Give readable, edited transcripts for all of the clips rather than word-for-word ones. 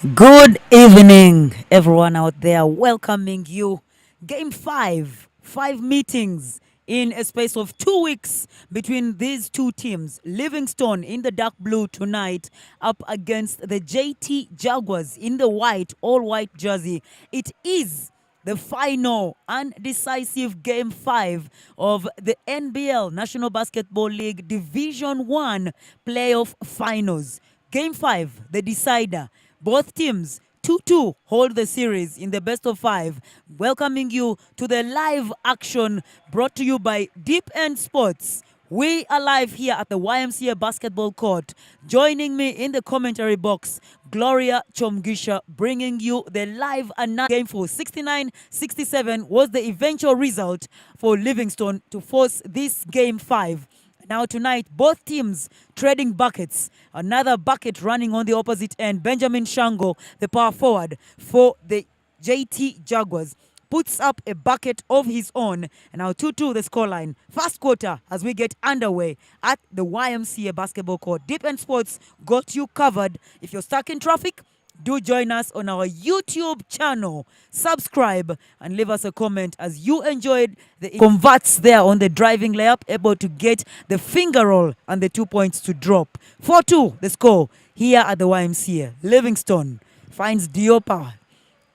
Good evening, everyone out there. Welcoming you. Game 5, 5 meetings in a space of 2 weeks between these two teams. Livingstone in the dark blue tonight up against the JT Jaguars in the white, all white jersey. It is the final and decisive game 5 of the NBL National Basketball League Division 1 playoff finals. Game 5, the decider. Both teams 2-2 hold the series in the best of 5. Welcoming you to the live action brought to you by Deep End Sports. We are live here at the YMCA basketball court. Joining me in the commentary box, Gloria Chomgisha, bringing you the live game for 69-67 was the eventual result for Livingstone to force this game 5. Now tonight, both teams trading buckets. Another bucket running on the opposite end. Benjamin Shango, the power forward for the JT Jaguars, puts up a bucket of his own. And now 2-2 the scoreline. First quarter as we get underway at the YMCA basketball court. Deep End Sports got you covered. If you're stuck in traffic, do join us on our YouTube channel. Subscribe and leave us a comment as you enjoyed the converts there on the driving layup, able to get the finger roll and the 2 points to drop. 4-2 the score here at the YMCA. Livingstone finds Diopa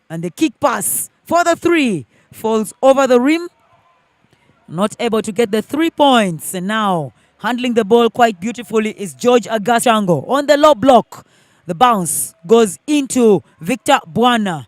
and the kick pass for the 3 falls over the rim. Not able to get the 3 points. And now handling the ball quite beautifully is George Agashango on the low block. The bounce goes into Victor Buana.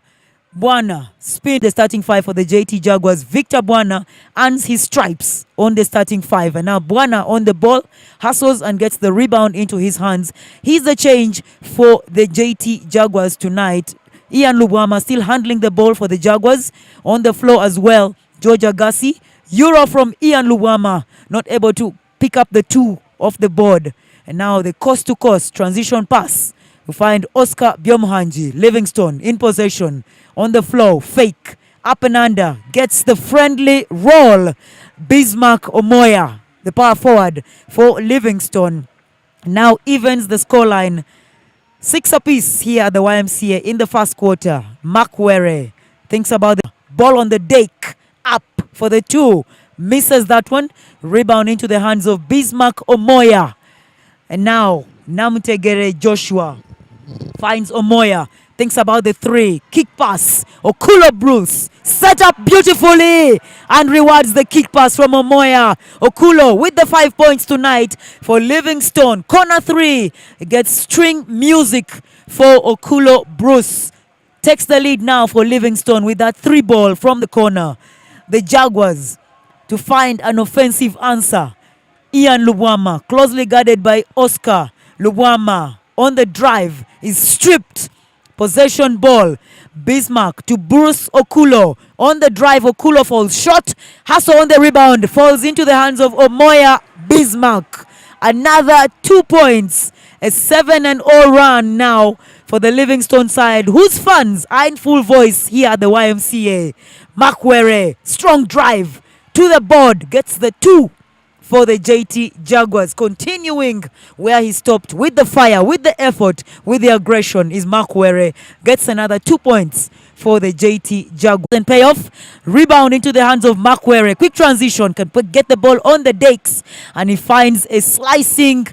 Buana spin the starting 5 for the JT Jaguars. Victor Buana earns his stripes on the starting 5. And now Buana on the ball, hustles and gets the rebound into his hands. He's the change for the JT Jaguars tonight. Ian Lubwama still handling the ball for the Jaguars. On the floor as well, George Agassi. Euro from Ian Lubwama, not able to pick up the 2 off the board. And now the coast-to-coast transition pass. We find Oscar Byomhanji, Livingstone in possession. On the floor, fake, up and under, gets the friendly roll. Bismarck Omoya, the power forward for Livingstone, now evens the scoreline. 6 apiece here at the YMCA in the first quarter. Makwere thinks about the ball on the deck, up for the 2. Misses that one. Rebound into the hands of Bismarck Omoya. And now Namtegere Joshua finds Omoya, thinks about the 3, kick pass. Okulo Bruce set up beautifully and rewards the kick pass from Omoya. Okulo with the 5 points tonight for Livingstone. Corner 3 gets string music for Okulo Bruce. Takes the lead now for Livingstone with that 3 ball from the corner. The Jaguars to find an offensive answer. Ian Lubwama, closely guarded by Oscar. Lubwama on the drive is stripped. Possession ball. Bismarck to Bruce Okulo. On the drive, Okulo falls short. Hustle on the rebound. Falls into the hands of Omoya. Bismarck. Another 2 points. A 7-0 run now for the Livingstone side, whose fans are in full voice here at the YMCA. Makwere, strong drive to the board. Gets the 2 for the JT Jaguars. Continuing where he stopped with the fire, with the effort, with the aggression is Makwere. Gets another 2 points for the JT Jaguars. And payoff, rebound into the hands of Makwere. Quick transition, can get the ball on the decks, and he finds a slicing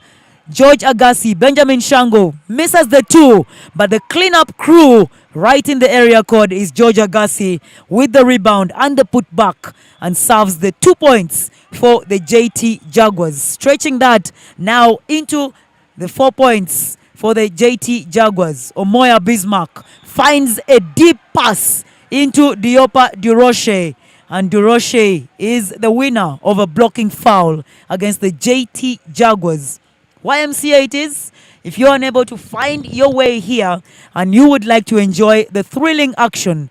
George Agassi. Benjamin Shango misses the 2, but the cleanup crew right in the area code is George Agassi with the rebound and the putback, and serves the 2 points for the JT Jaguars. Stretching that now into the 4 points for the JT Jaguars. Omoya Bismarck finds a deep pass into Diopa Duroche, and Duroche is the winner of a blocking foul against the JT Jaguars. YMCA it is. If you're unable to find your way here and you would like to enjoy the thrilling action,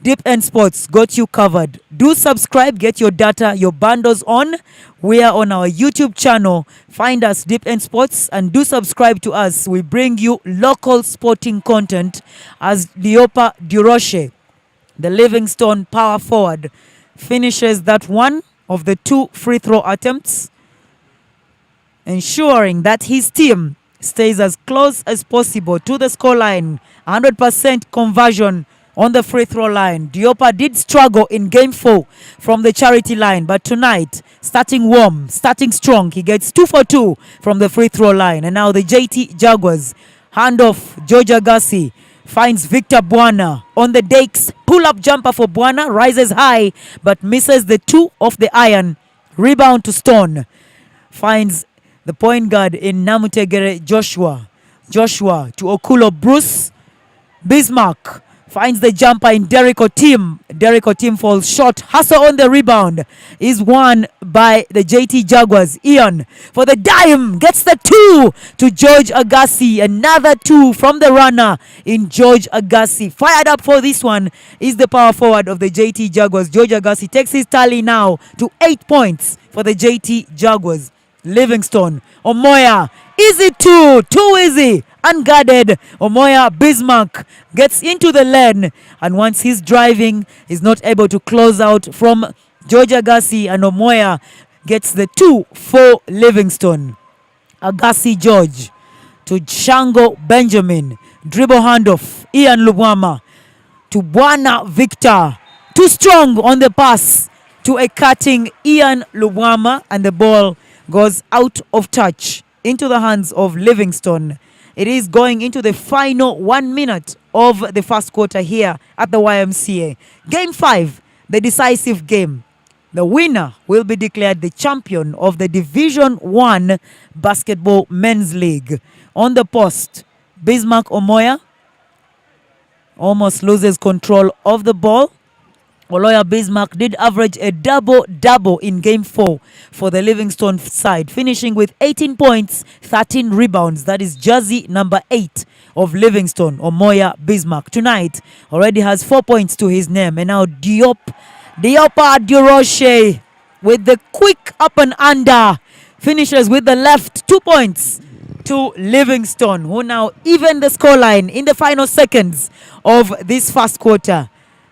Deep End Sports got you covered. Do subscribe, get your data, your bundles on. We are on our YouTube channel. Find us, Deep End Sports, and do subscribe to us. We bring you local sporting content as Diopa Duroche, the Livingstone power forward, finishes that one of the 2 free throw attempts, ensuring that his team stays as close as possible to the scoreline. 100% conversion on the free throw line. Diopa did struggle in game 4 from the charity line, but tonight, starting warm, starting strong, he gets 2 for 2 from the free throw line. And now the JT Jaguars handoff. George Agassi finds Victor Buana on the dekes. Pull-up jumper for Buana, rises high, but misses the 2 off the iron. Rebound to Stone. Finds the point guard in Namutegere Joshua. Joshua to Okulo Bruce. Bismarck finds the jumper in Derek Otim. Derek Otim falls short. Hustle on the rebound is won by the JT Jaguars. Ian for the dime gets the 2 to George Agassi. Another 2 from the runner in George Agassi. Fired up for this one is the power forward of the JT Jaguars. George Agassi takes his tally now to 8 points for the JT Jaguars. Livingstone, Omoya, easy 2, too easy, unguarded. Omoya Bismarck gets into the lane, and once he's driving, he's not able to close out from George Agassi, and Omoya gets the 2 for Livingstone. Agassi George to Shango Benjamin, dribble handoff, Ian Lubwama to Buana Victor, too strong on the pass to a cutting Ian Lubwama, and the ball goes out of touch into the hands of Livingstone. It is going into the final 1 minute of the first quarter here at the YMCA. Game 5, the decisive game. The winner will be declared the champion of the Division 1 Basketball Men's League. On the post, Bismarck Omoya almost loses control of the ball. Oloya Bismarck did average a double-double in Game 4 for the Livingstone side, finishing with 18 points, 13 rebounds. That is jersey number 8 of Livingstone, Omoya Bismarck. Tonight, already has 4 points to his name. And now Diopa Duroche with the quick up and under. Finishes with the left, 2 points to Livingstone, who now even the scoreline in the final seconds of this first quarter.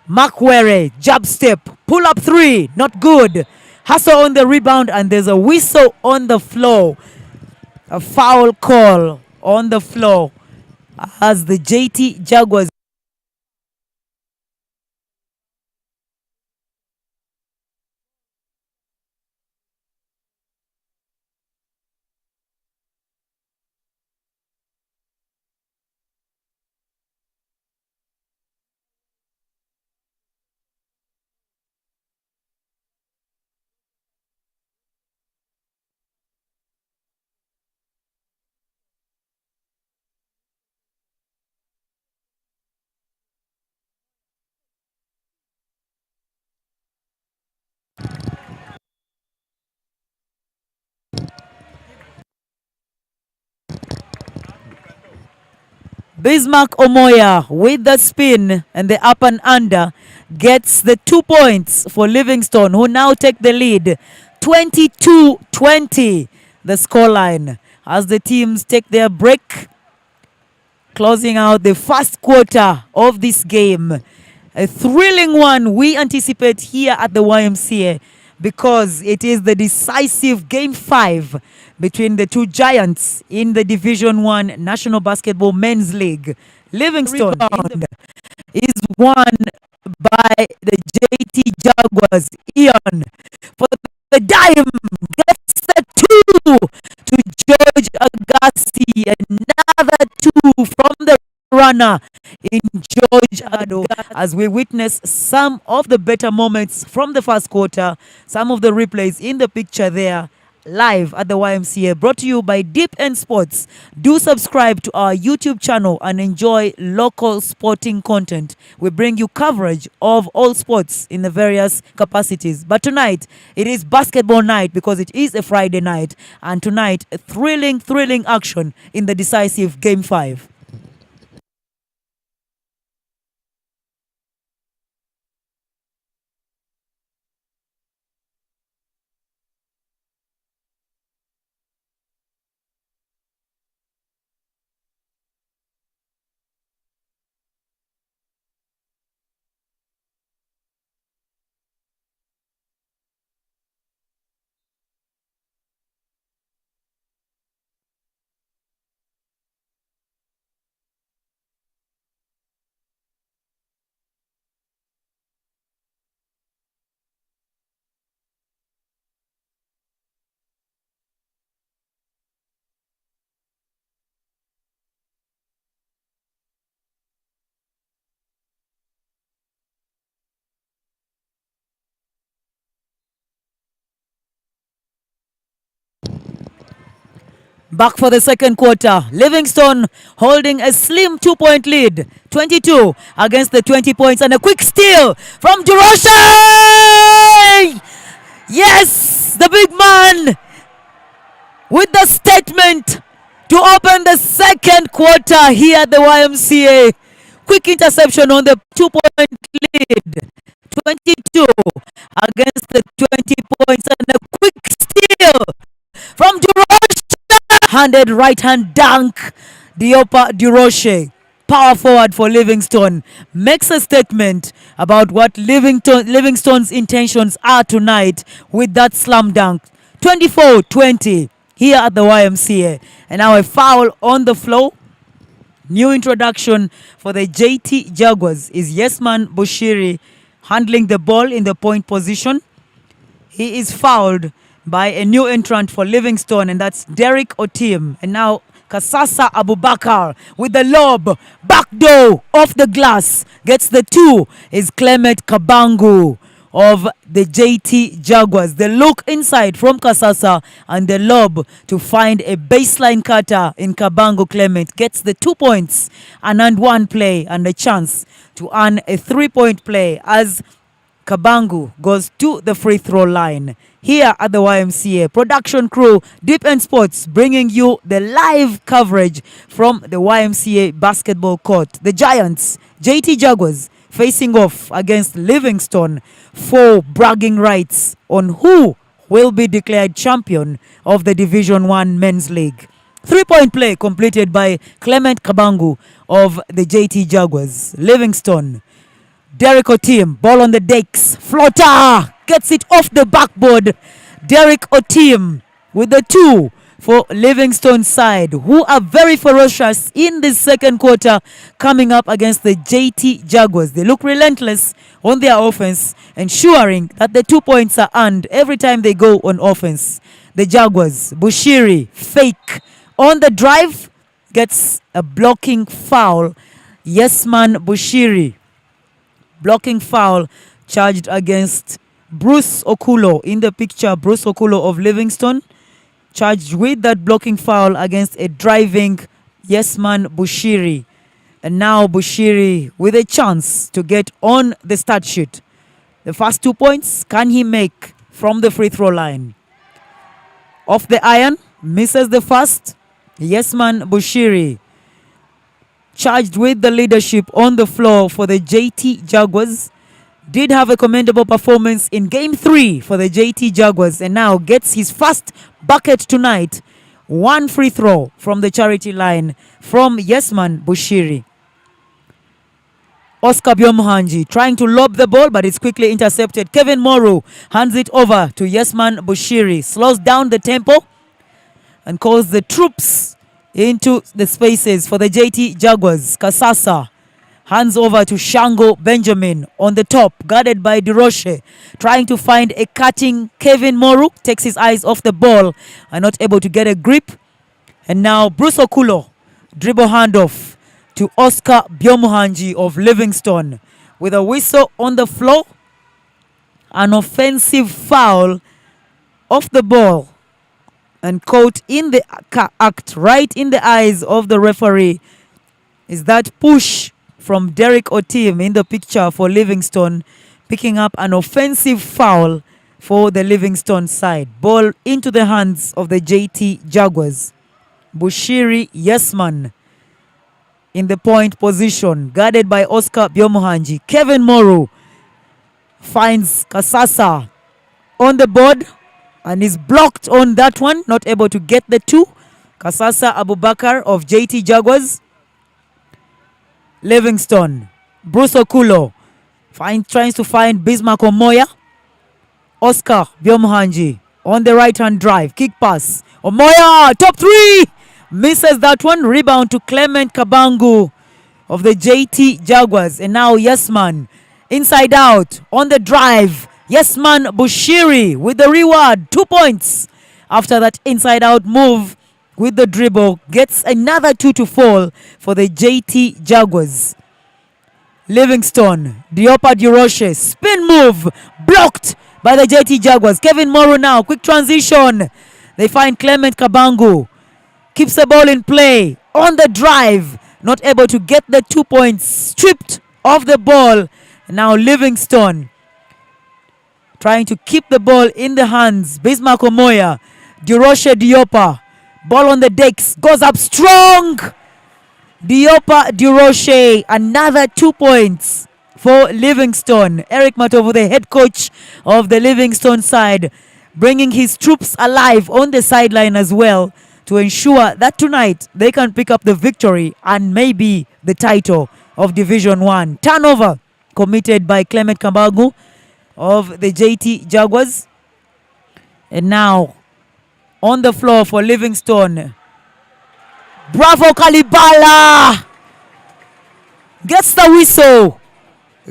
Makwere, jab step, pull up 3, not good. Hustle on the rebound, and there's a whistle on the floor. A foul call on the floor as the JT Jaguars. Bismarck Omoya with the spin and the up and under gets the 2 points for Livingstone, who now take the lead. 22-20 the scoreline as the teams take their break, closing out the first quarter of this game. A thrilling one we anticipate here at the YMCA because it is the decisive Game 5 between the two giants in the Division 1 National Basketball Men's League. Livingstone is won by the JT Jaguars. Ian for the dime gets a 2 to George Agassi. Another 2 from the runner in George Ado as we witness some of the better moments from the first quarter. Some of the replays in the picture there live at the YMCA, brought to you by Deep End Sports. Do subscribe to our YouTube channel and enjoy local sporting content. We bring you coverage of all sports in the various capacities. But tonight, it is basketball night because it is a Friday night. And tonight, a thrilling action in the decisive Game 5. Back for the second quarter. Livingstone holding a slim 2-point lead. 22 against the 20 points. And a quick steal from Duroshe! Yes! The big man with the statement to open the second quarter here at the YMCA. Quick interception on the 2-point lead. 22 against the 20 points. And a quick steal from Duroshe. Handed right hand dunk. Diopa Duroshe, power forward for Livingstone, makes a statement about what Livingstone's intentions are tonight with that slam dunk. 24-20 here at the YMCA. And now a foul on the floor. New introduction for the JT Jaguars is Yesman Bushiri handling the ball in the point position. He is fouled by a new entrant for Livingstone, and that's Derek Otim. And now Kasasa Abubakar with the lob. Backdoor off the glass. Gets the two is Clement Kabangu of the JT Jaguars. The look inside from Kasasa and the lob to find a baseline cutter in Kabangu. Clement gets the 2 points and one play and a chance to earn a 3-point play as Kabangu goes to the free throw line. Here at the YMCA, production crew, Deep End Sports, bringing you the live coverage from the YMCA basketball court. The Giants, JT Jaguars, facing off against Livingstone for bragging rights on who will be declared champion of the Division 1 Men's League. 3-point play completed by Clement Kabangu of the JT Jaguars. Livingstone, Derek Otim, ball on the decks, floater, gets it off the backboard. Derek Otim with the 2 for Livingstone side, who are very ferocious in this second quarter coming up against the JT Jaguars. They look relentless on their offense, ensuring that the 2 points are earned every time they go on offense. The Jaguars, Bushiri, fake on the drive, gets a blocking foul. Yesman Bushiri, blocking foul charged against Bruce Okulo in the picture. Bruce Okulo of Livingstone charged with that blocking foul against a driving Yesman Bushiri. And now Bushiri with a chance to get on the stat sheet. The first 2 points, can he make from the free throw line? Off the iron, misses the first. Yesman Bushiri charged with the leadership on the floor for the JT Jaguars. Did have a commendable performance in Game 3 for the JT Jaguars, and now gets his first bucket tonight. 1 free throw from the charity line from Yesman Bushiri. Oscar Byomuhanji trying to lob the ball, but it's quickly intercepted. Kevin Moru hands it over to Yesman Bushiri. Slows down the tempo and calls the troops into the spaces for the JT Jaguars. Kasasa hands over to Shango Benjamin on the top, guarded by Duroshe. Trying to find a cutting Kevin Moru. Takes his eyes off the ball and not able to get a grip. And now Bruce Okulo, dribble handoff to Oscar Byomuhanji of Livingstone. With a whistle on the floor, an offensive foul off the ball and caught in the act, right in the eyes of the referee, is that push from Derek Otim in the picture for Livingstone, picking up an offensive foul for the Livingstone side. Ball into the hands of the JT Jaguars. Bushiri Yesman in the point position, guarded by Oscar Byomuhanji. Kevin Moru finds Kasasa on the board and is blocked on that one, not able to get the 2. Kasasa Abubakar of JT Jaguars. Livingstone, Bruce Okulo tries to find Bismarck Omoya. Oscar Byomuhanji on the right hand drive, kick pass. Omoya, top 3, misses that one. Rebound to Clement Kabangu of the JT Jaguars. And now Yesman inside out on the drive. Yesman Bushiri with the reward, 2 points after that inside out move with the dribble. Gets another 2 to fall for the JT Jaguars. Livingstone, Diopa Duroshe, spin move, blocked by the JT Jaguars. Kevin Moru now, quick transition. They find Clement Kabangu. keeps the ball in play on the drive, not able to get the 2 points, stripped of the ball. Now Livingstone trying to keep the ball in the hands. Bismarck Omoya, Duroche Diopa, ball on the decks, goes up strong. Diopa Duroche, another 2 points for Livingstone. Eric Matovu, the head coach of the Livingstone side, bringing his troops alive on the sideline as well to ensure that tonight they can pick up the victory and maybe the title of Division 1. Turnover committed by Clement Kambagu of the JT Jaguars. And now on the floor for Livingstone, Bravo Kalibala gets the whistle,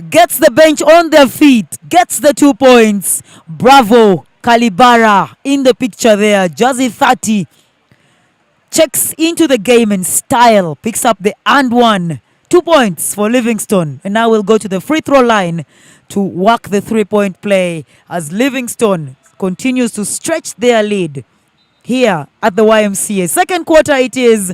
gets the bench on their feet, gets the 2 points. Bravo Kalibara in the picture there, jersey 30, checks into the game in style, picks up the and one. 2 points for Livingstone. And now we'll go to the free throw line to work the 3-point play as Livingstone continues to stretch their lead here at the YMCA. Second quarter it is.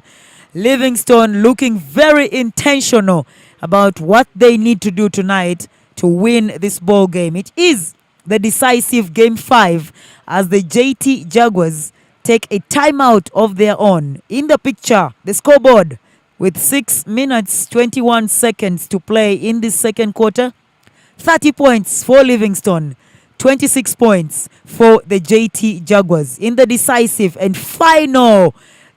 Livingstone looking very intentional about what they need to do tonight to win this ball game. It is the decisive game 5 as the JT Jaguars take a timeout of their own. In the picture, the scoreboard with 6 minutes 21 seconds to play in this second quarter. 30 points for Livingstone, 26 points for the JT Jaguars in the decisive and final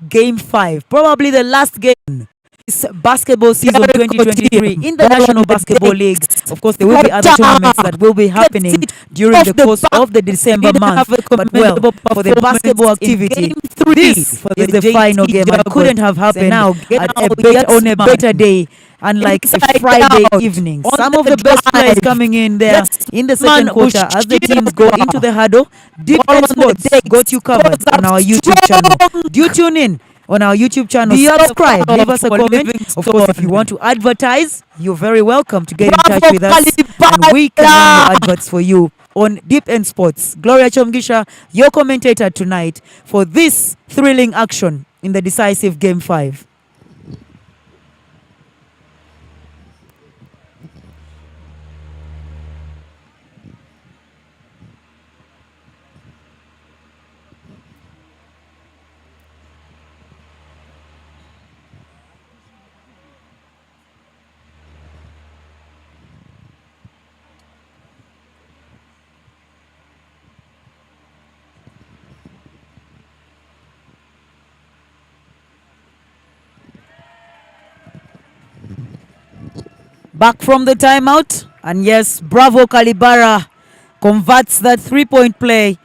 game 5. Probably the last game this basketball season 2023 in the National Basketball League. Of course, there will be other tournaments that will be happening during the course of the December month. But well, for the basketball activity, this is the final game and couldn't have happened on a better day. Unlike a Friday evening. Some of the best players coming in there in the second quarter as the teams go into the huddle. Deep End Sports got you covered on our YouTube channel. Do tune in on our YouTube channel. Subscribe, leave us a comment. Of course, if you want to advertise, you're very welcome to get in touch with us and we can run your adverts for you on Deep End Sports. Gloria Chomgisha, your commentator tonight for this thrilling action in the decisive game 5. Back from the timeout, and yes, Bravo Kalibara converts that 3-point play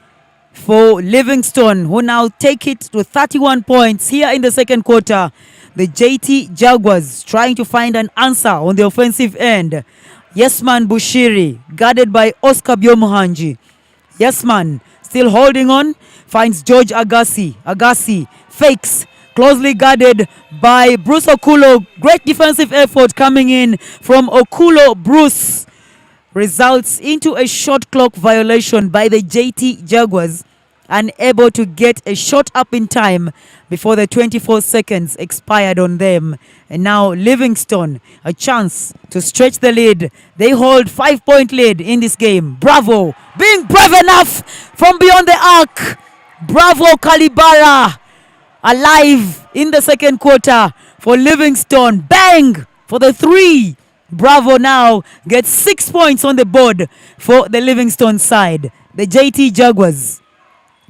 for Livingstone, who now take it to 31 points here in the second quarter. The JT Jaguars trying to find an answer on the offensive end. Yesman Bushiri, guarded by Oscar Biomuhanji. Yesman still holding on, finds George Agassi. Agassi fakes, closely guarded by Bruce Okulo. Great defensive effort coming in from Okulo. Bruce results into a shot clock violation by the JT Jaguars, unable to get a shot up in time before the 24 seconds expired on them. And now Livingstone, a chance to stretch the lead. They hold 5-point lead in this game. Bravo, being brave enough from beyond the arc. Bravo Kalibara, alive in the second quarter for Livingstone. Bang for the 3. Bravo now gets 6 points on the board for the Livingstone side. The JT Jaguars,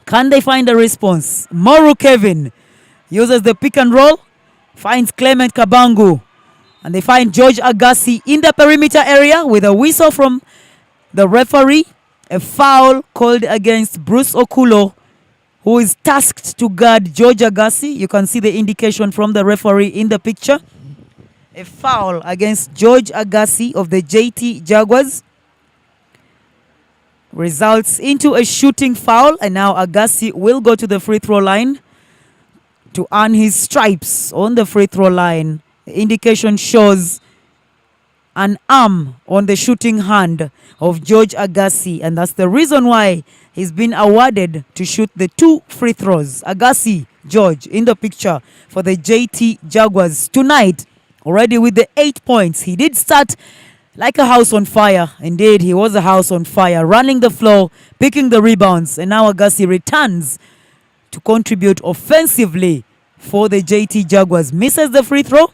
can they find a response? Moru Kevin uses the pick and roll, finds Clement Kabangu, and they find George Agassi in the perimeter area with a whistle from the referee. A foul called against Bruce Okulo, who is tasked to guard George Agassi. You can see the indication from the referee in the picture. A foul against George Agassi of the JT Jaguars results into a shooting foul, and now Agassi will go to the free throw line to earn his stripes on the free throw line. The indication shows an arm on the shooting hand of George Agassi, and that's the reason why he's been awarded to shoot the 2 free throws. Agassi George in the picture for the JT Jaguars tonight, already with the 8 points. He did start like a house on fire. Indeed, he was a house on fire, running the floor, picking the rebounds, and now Agassi returns to contribute offensively for the JT Jaguars. Misses the free throw.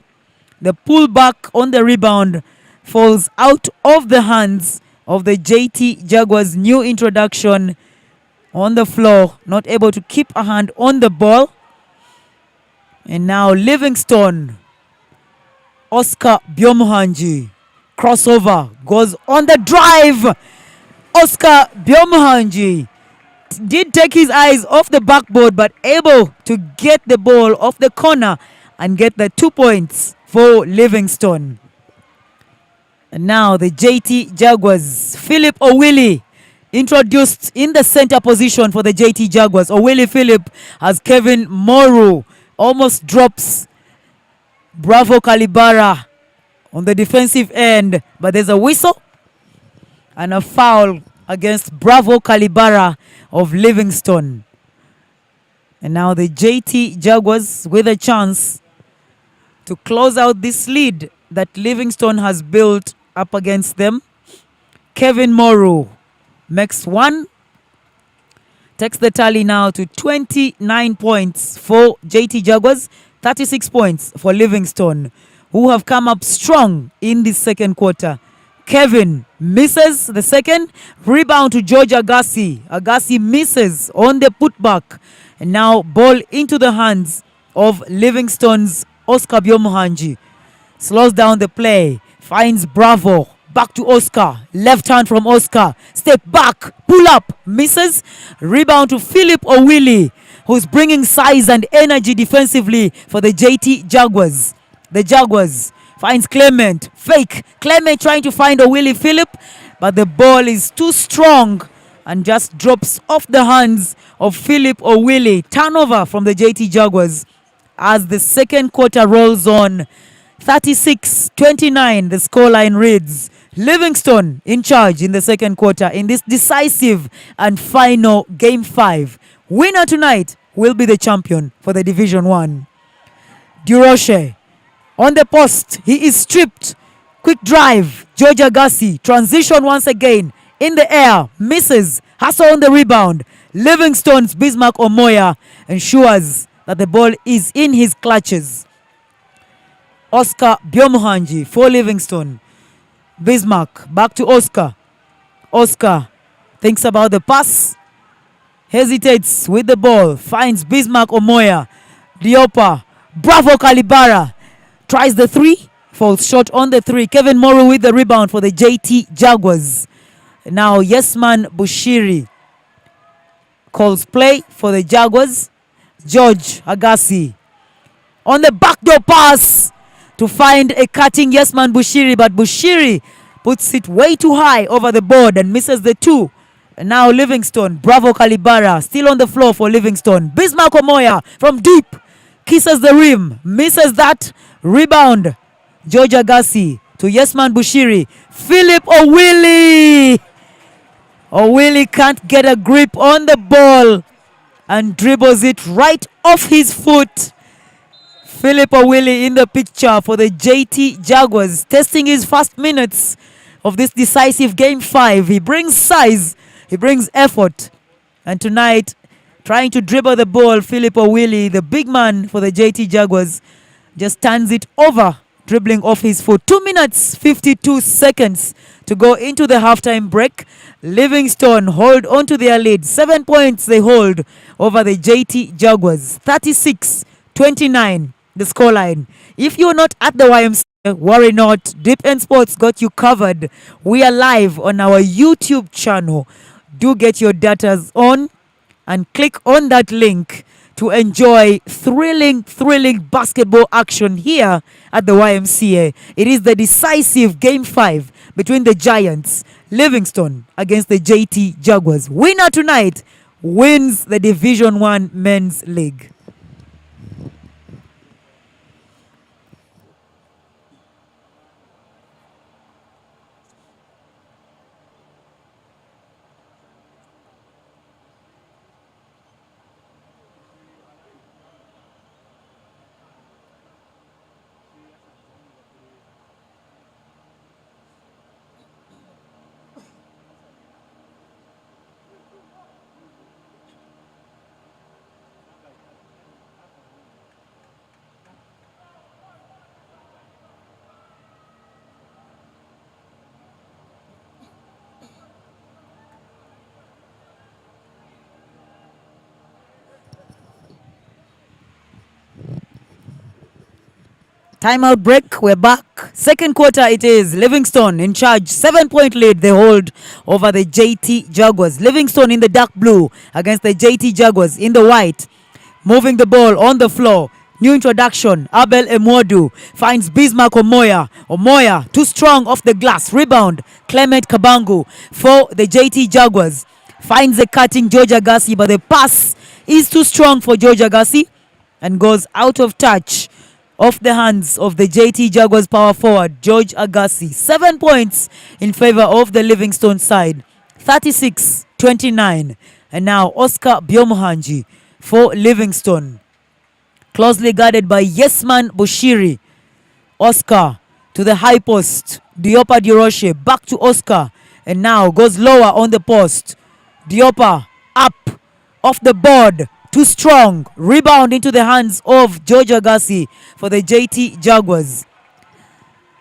The pullback on the rebound falls out of the hands of the JT Jaguars' new introduction on the floor, not able to keep a hand on the ball. And now Livingstone, Oscar Byomuhanji, crossover, goes on the drive. Oscar Byomuhanji did take his eyes off the backboard, but able to get the ball off the corner and get the 2 points for Livingstone. And now the JT Jaguars, Philip Owili, introduced in the center position for the JT Jaguars. Owili Philip as Kevin Moru almost drops Bravo Kalibara on the defensive end, but there's a whistle and a foul against Bravo Kalibara of Livingstone. And now the JT Jaguars with a chance to close out this lead that Livingstone has built up against them. Kevin Moru makes one, takes the tally now to 29 points for JT Jaguars, 36 points for Livingstone, who have come up strong in the second quarter. Kevin misses the second. Rebound to George Agassi. Agassi misses on the putback. And now ball into the hands of Livingstone's Oscar Byomuhanji. Slows down the play. Finds Bravo. Back to Oscar. Left hand from Oscar. Step back. Pull up. Misses. Rebound to Philip Owili, who's bringing size and energy defensively for the JT Jaguars. The Jaguars finds Clement. Fake. Clement trying to find Owili Philip, but the ball is too strong and just drops off the hands of Philip Owili. Turnover from the JT Jaguars as the second quarter rolls on. 36-29 the scoreline reads. Livingstone in charge in the second quarter in this decisive and final Game 5. Winner tonight will be the champion for the Division 1. Duroche on the post. He is stripped. Quick drive. George Agassi. Transition once again. In the air. Misses. Hustle on the rebound. Livingstone's Bismarck Omoya ensures that the ball is in his clutches. Oscar Byomuhanji for Livingstone. Bismarck back to Oscar. Oscar thinks about the pass. Hesitates with the ball. Finds Bismarck Omoya. Diopa. Bravo Kalibara. Tries the three. Falls short on the three. Kevin Moru with the rebound for the JT Jaguars. Now Yesman Bushiri calls play for the Jaguars. George Agassi on the backdoor pass to find a cutting Yesman Bushiri, but Bushiri puts it way too high over the board and misses the two. And now Livingstone, Bravo Kalibara, still on the floor for Livingstone. Bismarck Omoya from deep, kisses the rim, misses that. Rebound, George Agassi to Yesman Bushiri. Philip Owili. Owili can't get a grip on the ball and dribbles it right off his foot. Philip Owili in the picture for the JT Jaguars, testing his first minutes of this decisive Game 5. He brings size, he brings effort, and tonight trying to dribble the ball, Philip Owili, the big man for the JT Jaguars, just turns it over, dribbling off his foot. 2 minutes 52 seconds to go into the halftime break. Livingstone hold on to their lead. 7 points they hold over the JT Jaguars. 36-29 the scoreline. If you're not at the YMCA, worry not. Deep End Sports got you covered. We are live on our YouTube channel. Do get your datas on and click on that link to enjoy thrilling basketball action here at the YMCA. It is the decisive Game 5 between the Giants, Livingstone against the JT Jaguars. Winner tonight wins the Division 1 Men's League. Timeout break. We're back. Second quarter it is. Livingstone in charge. 7-point lead they hold over the JT Jaguars. Livingstone in the dark blue against the JT Jaguars in the white. Moving the ball on the floor. New introduction. Abel Emwodu finds Bismarck Omoya. Omoya too strong off the glass. Rebound. Clement Kabangu for the JT Jaguars. Finds the cutting George Agassi, but the pass is too strong for George Agassi and goes out of touch off the hands of the JT Jaguars power forward George Agassi. 7 points in favor of the Livingstone side. 36-29. And now Oscar Biomohanji for Livingstone. Closely guarded by Yesman Bushiri. Oscar to the high post. Diopa Diroshe back to Oscar. And now goes lower on the post. Diopa up off the board. Too strong. Rebound into the hands of George Agassi for the JT Jaguars.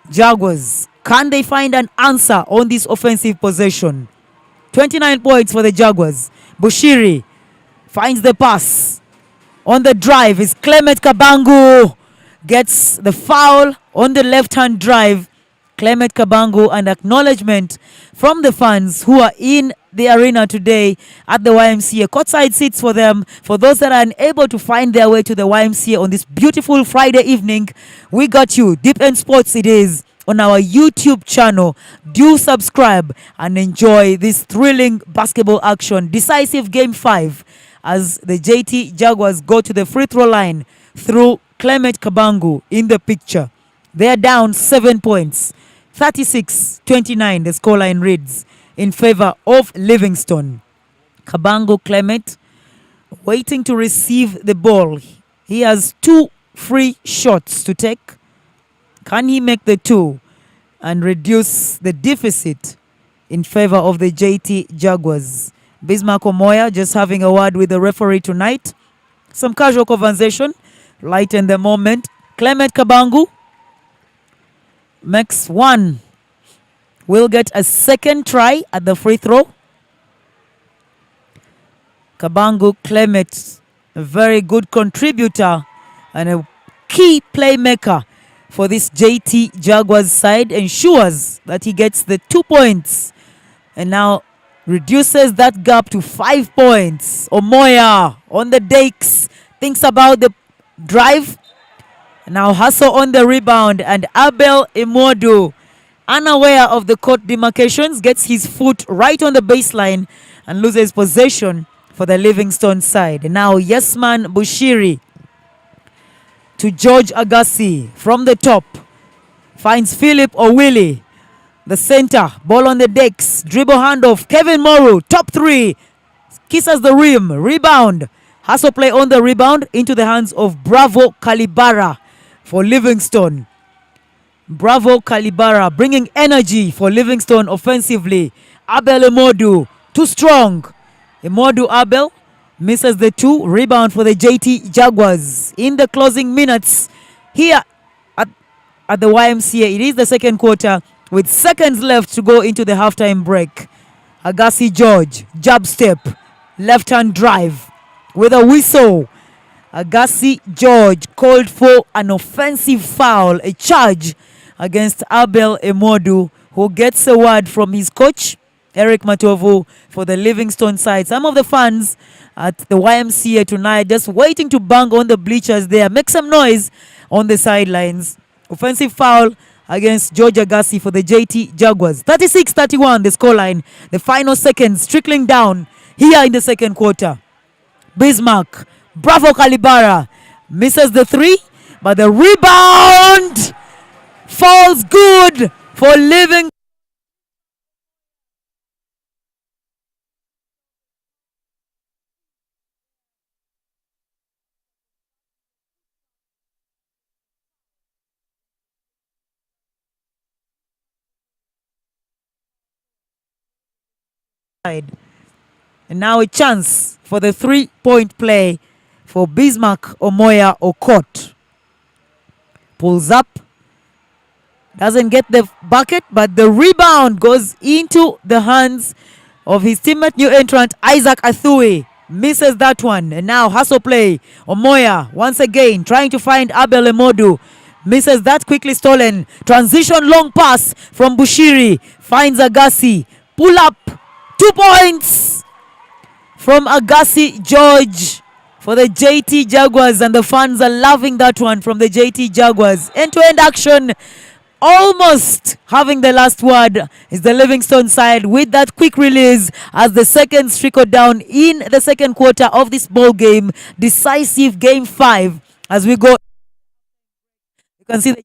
Jaguars, can they find an answer on this offensive possession? 29 points for the Jaguars. Bushiri finds the pass. On the drive is Clement Kabangu. Gets the foul on the left-hand drive. Clement Kabangu, and acknowledgement from the fans who are in the arena today at the YMCA. Courtside seats for them. For those that are unable to find their way to the YMCA on this beautiful Friday evening, we got you. Deep End Sports it is on our YouTube channel. Do subscribe and enjoy this thrilling basketball action. Decisive game 5 as the JT Jaguars go to the free throw line through Clement Kabangu in the picture. They are down 7 points. 36-29 the scoreline reads in favor of Livingstone. Kabangu Clement waiting to receive the ball. He has 2 free shots to take. Can he make the 2 and reduce the deficit in favor of the JT Jaguars? Bismarck Omoya just having a word with the referee tonight. Some casual conversation. Lighten the moment. Clement Kabangu makes 1. Will get a second try at the free throw. Kabangu Clement, a very good contributor and a key playmaker for this JT Jaguars side, ensures that he gets the 2 points and now reduces that gap to 5 points. Omoya on the dekes, thinks about the drive. Now hustle on the rebound, and Abel Emwodu, unaware of the court demarcations, gets his foot right on the baseline and loses possession for the Livingstone side. And now Yesman Bushiri to George Agassi from the top. Finds Philip Owili, the center. Ball on the decks. Dribble handoff. Kevin Moru, top 3. Kisses the rim. Rebound. Hustle play on the rebound into the hands of Bravo Kalibara for Livingstone. Bravo Kalibara bringing energy for Livingstone offensively. Abel Emwodu, too strong. Emwodu Abel misses the 2. Rebound for the JT Jaguars in the closing minutes here at the YMCA. It is the second quarter with seconds left to go into the halftime break. Agassi George, jab step, left hand drive with a whistle. Agassi George called for an offensive foul, a charge against Abel Emwodu, who gets a word from his coach, Eric Matovu, for the Livingstone side. Some of the fans at the YMCA tonight just waiting to bang on the bleachers there. Make some noise on the sidelines. Offensive foul against George Agassi for the JT Jaguars. 36-31 the scoreline. The final seconds trickling down here in the second quarter. Bismarck, Bravo Kalibara misses the 3, but the rebound falls good for Livingstone. And now a chance for the 3-point play for Bismarck Omoya Okot. Pulls up. Doesn't get the bucket, but the rebound goes into the hands of his teammate, new entrant Isaac Athui. Misses that one. And now hustle play. Omoya once again trying to find Abel Emwodu. misses that, quickly stolen. Transition long pass from Bushiri, finds Agassi. Pull up, 2 points from Agassi George for the JT Jaguars, and the fans are loving that one from the JT Jaguars. End-to-end action, almost having the last word is the Livingstone side with that quick release as the seconds trickle down in the second quarter of this ball game. Decisive game 5 as we go. You can see the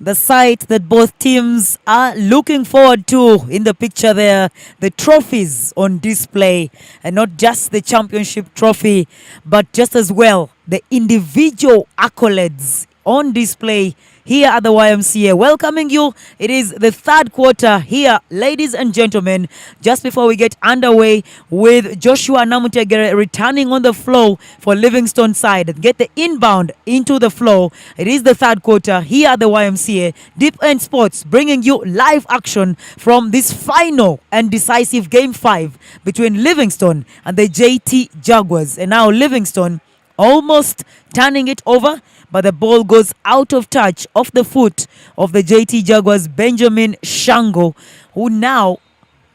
the sight that both teams are looking forward to in the picture there. The trophies on display, and not just the championship trophy, but just as well the individual accolades on display here at the YMCA. Welcoming you. It is the third quarter here, ladies and gentlemen. Just before we get underway with Joshua Namutegere returning on the flow for Livingstone side. Get the inbound into the flow. It is the third quarter here at the YMCA. Deep End Sports bringing you live action from this final and decisive Game 5 between Livingstone and the JT Jaguars. And now Livingstone almost turning it over, but the ball goes out of touch off the foot of the JT Jaguars, Benjamin Shango, who now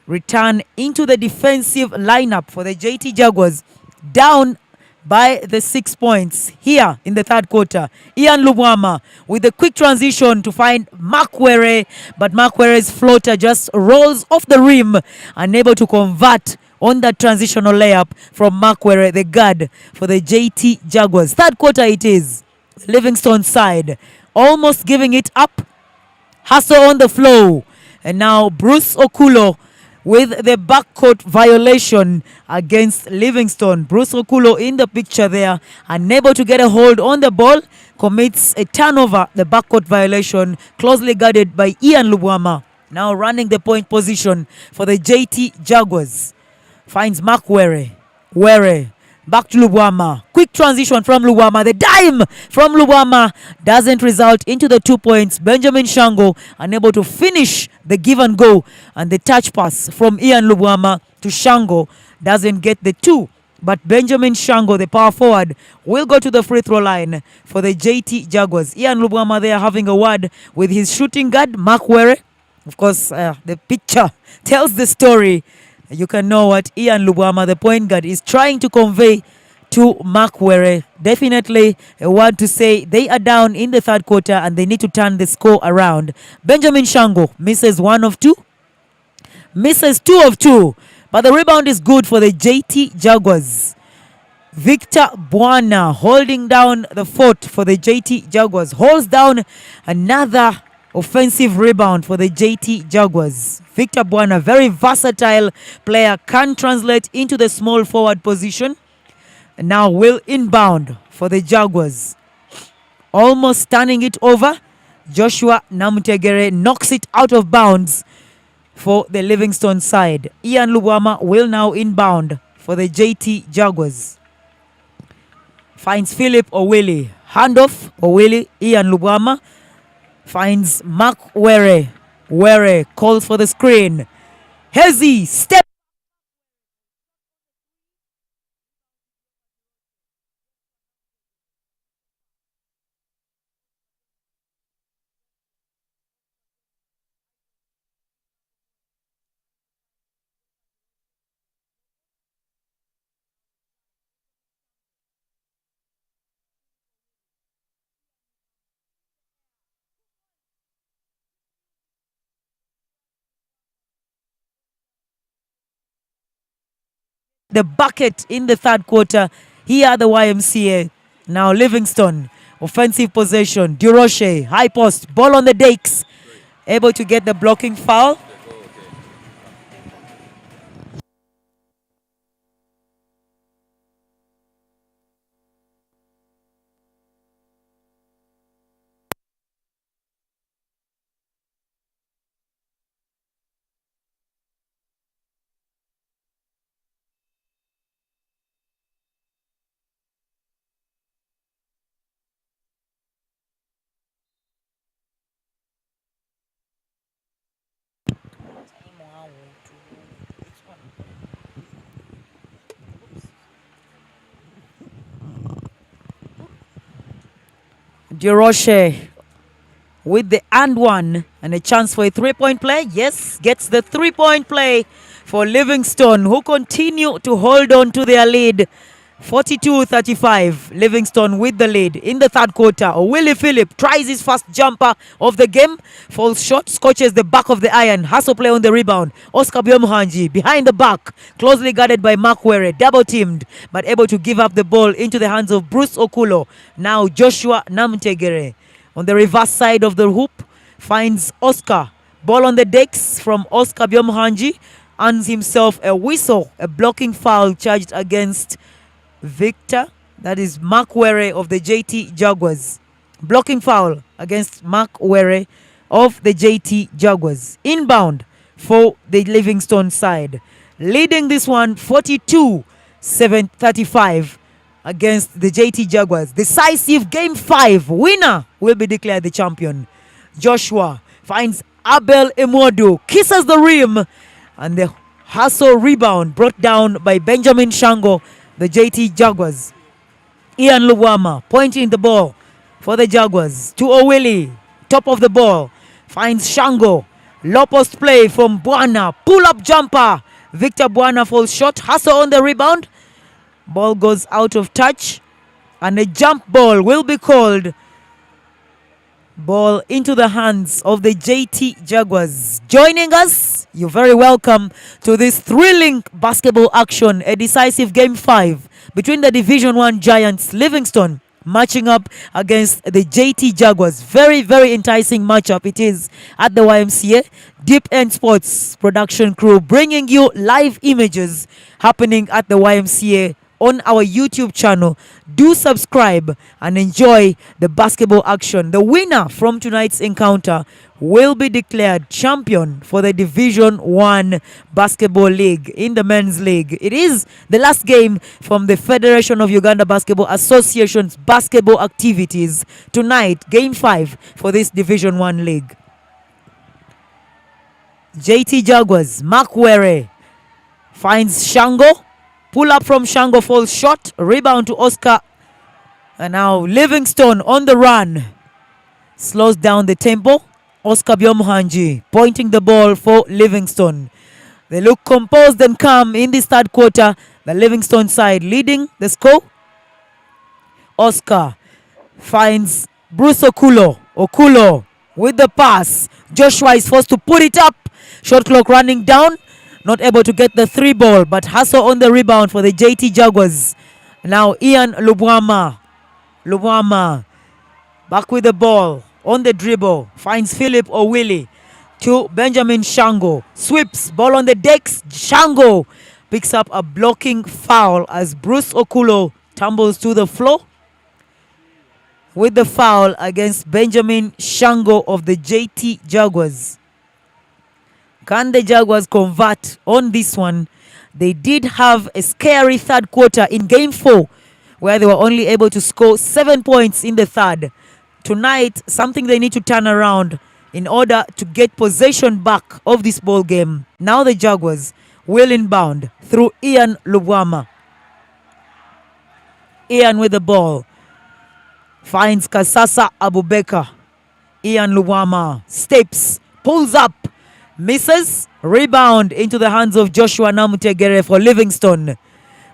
return into the defensive lineup for the JT Jaguars, down by the 6 points here in the third quarter. Ian Lubwama with a quick transition to find Makwere, but Makwere's floater just rolls off the rim, unable to convert on that transitional layup from Makwere, the guard for the JT Jaguars. Third quarter it is. Livingstone side almost giving it up. Hustle on the flow. And now Bruce Okulo with the backcourt violation against Livingstone. Bruce Okulo in the picture there, unable to get a hold on the ball, commits a turnover, the backcourt violation, closely guarded by Ian Lubwama. Now running the point position for the JT Jaguars. Finds Makwere. Were. Back to Lubwama. Quick transition from Lubwama. The dime from Lubwama doesn't result into the 2 points. Benjamin Shango unable to finish the give and go. And the touch pass from Ian Lubwama to Shango doesn't get the 2. But Benjamin Shango, the power forward, will go to the free throw line for the JT Jaguars. Ian Lubwama there having a word with his shooting guard, Makwere. Of course, the picture tells the story. You can know what Ian Lubwama, the point guard, is trying to convey to Makwere. Definitely a word to say they are down in the third quarter and they need to turn the score around. Benjamin Shango misses 1 of 2. Misses 2 of 2. But the rebound is good for the JT Jaguars. Victor Bwana holding down the fort for the JT Jaguars. Holds down another offensive rebound for the JT Jaguars. Victor Bwana, very versatile player, can translate into the small forward position. Now will inbound for the Jaguars. Almost turning it over. Joshua Namutegere knocks it out of bounds for the Livingstone side. Ian Lubwama will now inbound for the JT Jaguars. Finds Philip Owili. Handoff, Owili, Ian Lubwama. Finds Mark Were. Were calls for the screen. Hezi, step. The bucket in the third quarter here at the YMCA. Now Livingstone, offensive possession. Duroche, high post, ball on the decks. Able to get the blocking foul. Duroche with the and one and a chance for a three-point play. Yes, gets the three-point play for Livingstone, who continue to hold on to their lead. 42-35, Livingstone with the lead in the third quarter. Willie Phillip tries his first jumper of the game, falls short, scorches the back of the iron. Hustle play on the rebound. Oscar Biomuhanji behind the back, closely guarded by Makwere, double teamed, but able to give up the ball into the hands of Bruce Okulo. Now Joshua Namutegere on the reverse side of the hoop. finds Oscar. Ball on the decks from Oscar Byomhanji. Earns himself a whistle, a blocking foul charged against Victor. That is Mark Were of the JT Jaguars. Blocking foul against Mark Were of the JT Jaguars. Inbound for the Livingstone side. Leading this one 42-35 against the JT Jaguars. Decisive game 5. Winner will be declared the champion. Joshua finds Abel Emodu. Kisses the rim. And the hustle rebound brought down by Benjamin Shango, the JT Jaguars. Ian Luwama pointing the ball for the Jaguars to Owili. Top of the ball. Finds Shango. Low post play from Bwana. Pull up jumper. Victor Bwana falls short. Hustle on the rebound. Ball goes out of touch. And a jump ball will be called. Ball into the hands of the JT Jaguars. Joining us, you're very welcome to this thrilling basketball action. A decisive game 5 between the Division 1 giants Livingstone matching up against the JT Jaguars. Very, very enticing matchup it is at the YMCA. Deep End Sports production crew bringing you live images happening at the YMCA on our YouTube channel. Do subscribe and enjoy the basketball action. The winner from tonight's encounter will be declared champion for the Division 1 Basketball League in the Men's League. It is the last game from the Federation of Uganda Basketball Association's basketball activities. Tonight, game 5 for this Division 1 league. JT Jaguars, Mark Were finds Shango. Pull up from Shango falls short. Rebound to Oscar. And now Livingstone on the run. Slows down the tempo. Oscar Byomhanji pointing the ball for Livingstone. They look composed and calm in this third quarter. The Livingstone side leading the score. Oscar finds Bruce Okulo with the pass. Joshua is forced to put it up. Shot clock running down. Not able to get the 3 ball, but hustle on the rebound for the JT Jaguars. Now Ian Lubwama back with the ball on the dribble. Finds Philip Owili to Benjamin Shango. Sweeps, ball on the decks. Shango picks up a blocking foul as Bruce Okulo tumbles to the floor with the foul against Benjamin Shango of the JT Jaguars. Can the Jaguars convert on this one? They did have a scary third quarter in game 4 where they were only able to score 7 points in the third. Tonight, something they need to turn around in order to get possession back of this ball game. Now the Jaguars will inbound through Ian Lubwama. Ian with the ball. Finds Kasasa Abubakar. Ian Lubwama steps, pulls up. Misses. Rebound into the hands of Joshua Namutegere for Livingstone.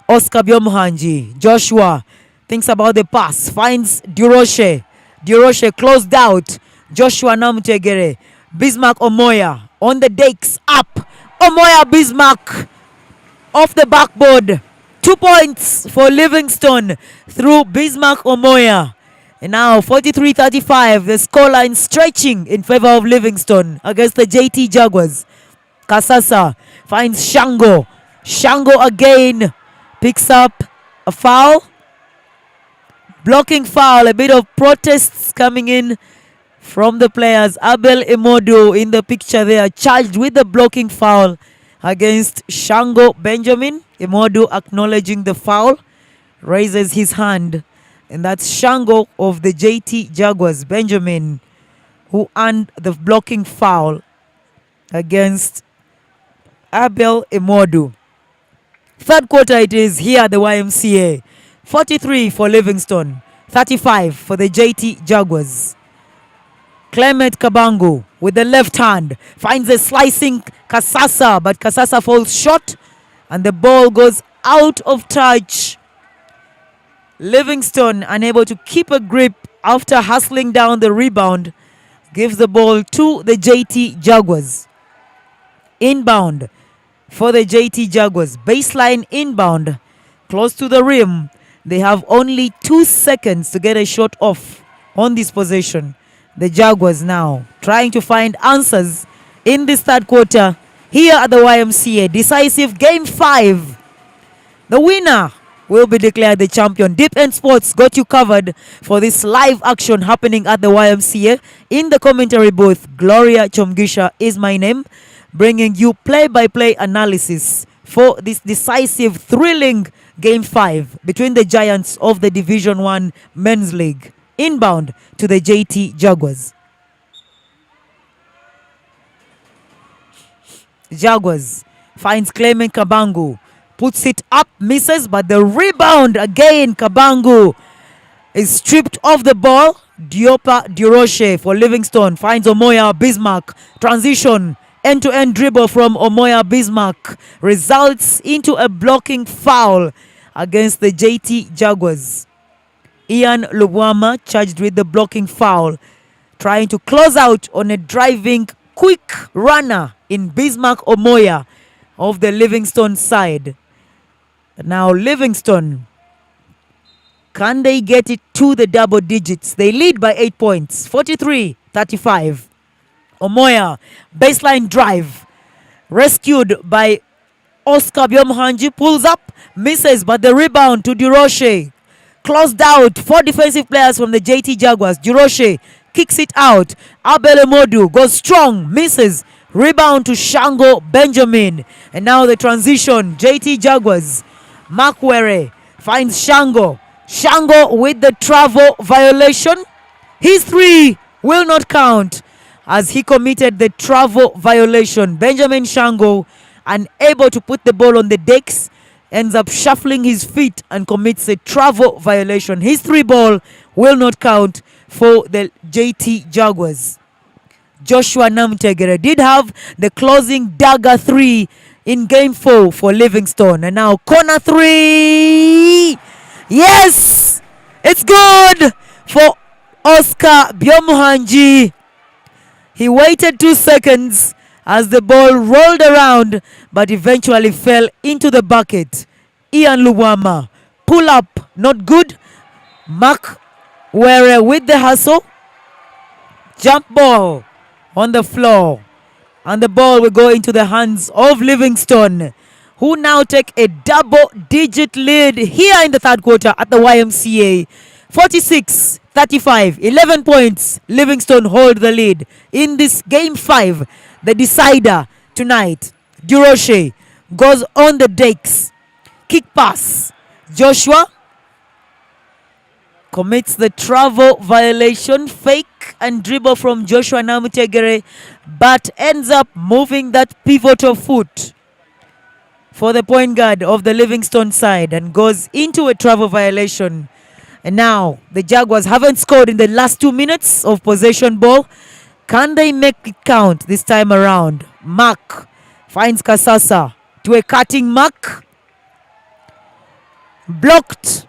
Oscar Byomhanji. Joshua thinks about the pass. Finds Duroshe. Duroshe closed out. Joshua Namutegere. Bismarck Omoya on the decks. Up. Omoya Bismarck off the backboard. 2 points for Livingstone through Bismarck Omoya. And now 43-35, the scoreline stretching in favor of Livingstone against the JT Jaguars. Kasasa finds Shango. Shango again picks up a foul. Blocking foul, a bit of protests coming in from the players. Abel Emodu in the picture there, charged with the blocking foul against Shango Benjamin. Emodu acknowledging the foul, raises his hand. And that's Shango of the JT Jaguars, Benjamin, who earned the blocking foul against Abel Emodu. Third quarter it is here at the YMCA. 43 for Livingstone, 35 for the JT Jaguars. Clement Kabangu with the left hand finds a slicing Kasasa, but Kasasa falls short and the ball goes out of touch. Livingstone unable to keep a grip after hustling down the rebound. Gives the ball to the JT Jaguars. Inbound for the JT Jaguars. Baseline inbound. Close to the rim. They have only 2 seconds to get a shot off on this possession. The Jaguars now trying to find answers in this third quarter here at the YMCA. Decisive game 5. The winner will be declared the champion. Deep End Sports got you covered for this live action happening at the YMCA. In the commentary booth, Gloria Chomgisha is my name, bringing you play-by-play analysis for this decisive, thrilling Game 5 between the Giants of the Division 1 Men's League. Inbound to the JT Jaguars. Jaguars finds Clement Kabangu. Puts it up, misses, but the rebound again. Kabangu is stripped off the ball. Diopa Duroche for Livingstone finds Omoya Bismarck. Transition, end-to-end dribble from Omoya Bismarck results into a blocking foul against the JT Jaguars. Ian Lubwama charged with the blocking foul, trying to close out on a driving quick runner in Bismarck Omoya of the Livingstone side. Now Livingstone, can they get it to the double digits? They lead by 8 points, 43-35. Omoya, baseline drive, rescued by Oscar Byomhanji, pulls up, misses, but the rebound to Duroche. Closed out, 4 defensive players from the JT Jaguars. Duroche kicks it out. Abel Modu goes strong, misses. Rebound to Shango Benjamin. And now the transition, JT Jaguars. Makwere finds Shango. Shango with the travel violation. His 3 will not count as he committed the travel violation. Benjamin Shango, unable to put the ball on the decks, ends up shuffling his feet and commits a travel violation. His 3 ball will not count for the JT Jaguars. Joshua Namtegere did have the closing dagger 3 in game 4 for Livingstone. And now corner 3. Yes! It's good for Oscar Byomhanji. He waited 2 seconds as the ball rolled around but eventually fell into the bucket. Ian Lubwama, pull up, not good. Mark Were with the hustle. Jump ball on the floor. And the ball will go into the hands of Livingstone, who now take a double-digit lead here in the third quarter at the YMCA. 46-35, 11 points. Livingstone hold the lead in this game 5, the decider tonight. Duroche goes on the decks. Kick pass. Joshua commits the travel violation. Fake and dribble from Joshua Namutegere, but ends up moving that pivotal foot for the point guard of the Livingstone side and goes into a travel violation. And now the Jaguars haven't scored in the last 2 minutes of possession ball. Can they make it count this time around? Mark finds Kasasa to a cutting mark. Blocked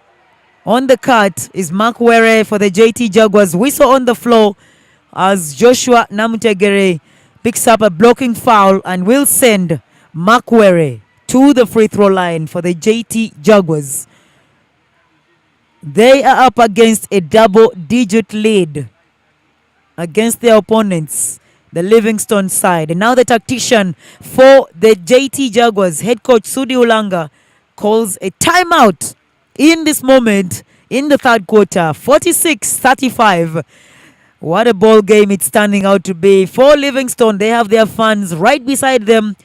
on the cut is Mark Were for the JT Jaguars. Whistle on the floor as Joshua Namutegere picks up a blocking foul and will send Mark Were to the free throw line for the JT Jaguars. They are up against a double-digit lead against their opponents, the Livingstone side. And now the tactician for the JT Jaguars, head coach Sudi Ulanga, calls a timeout in this moment in the third quarter. 46-35. What a ball game it's turning out to be for Livingstone. They have their fans right beside them,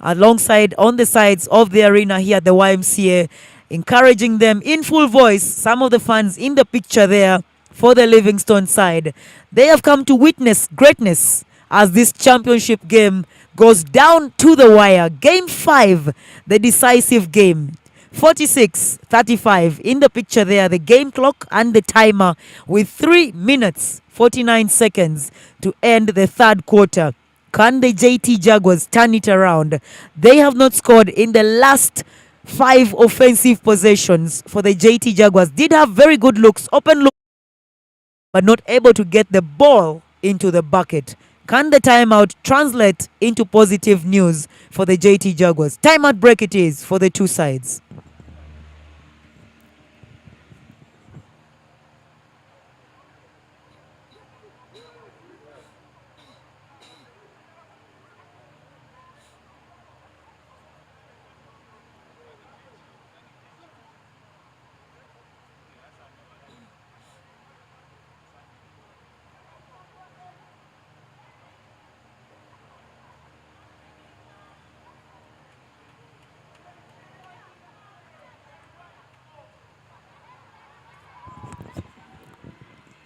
alongside on the sides of the arena here at the YMCA, encouraging them in full voice. Some of the fans in the picture there for the Livingstone side. They have come to witness greatness as this championship game goes down to the wire. Game 5, the decisive game. 46-35 in the picture there, the game clock and the timer with 3 minutes 49 seconds to end the third quarter. Can the JT Jaguars turn it around? They have not scored in the last 5 offensive possessions for the JT Jaguars. Did have very good looks, open look, but not able to get the ball into the bucket. Can the timeout translate into positive news for the JT Jaguars? Timeout break it is for the two sides.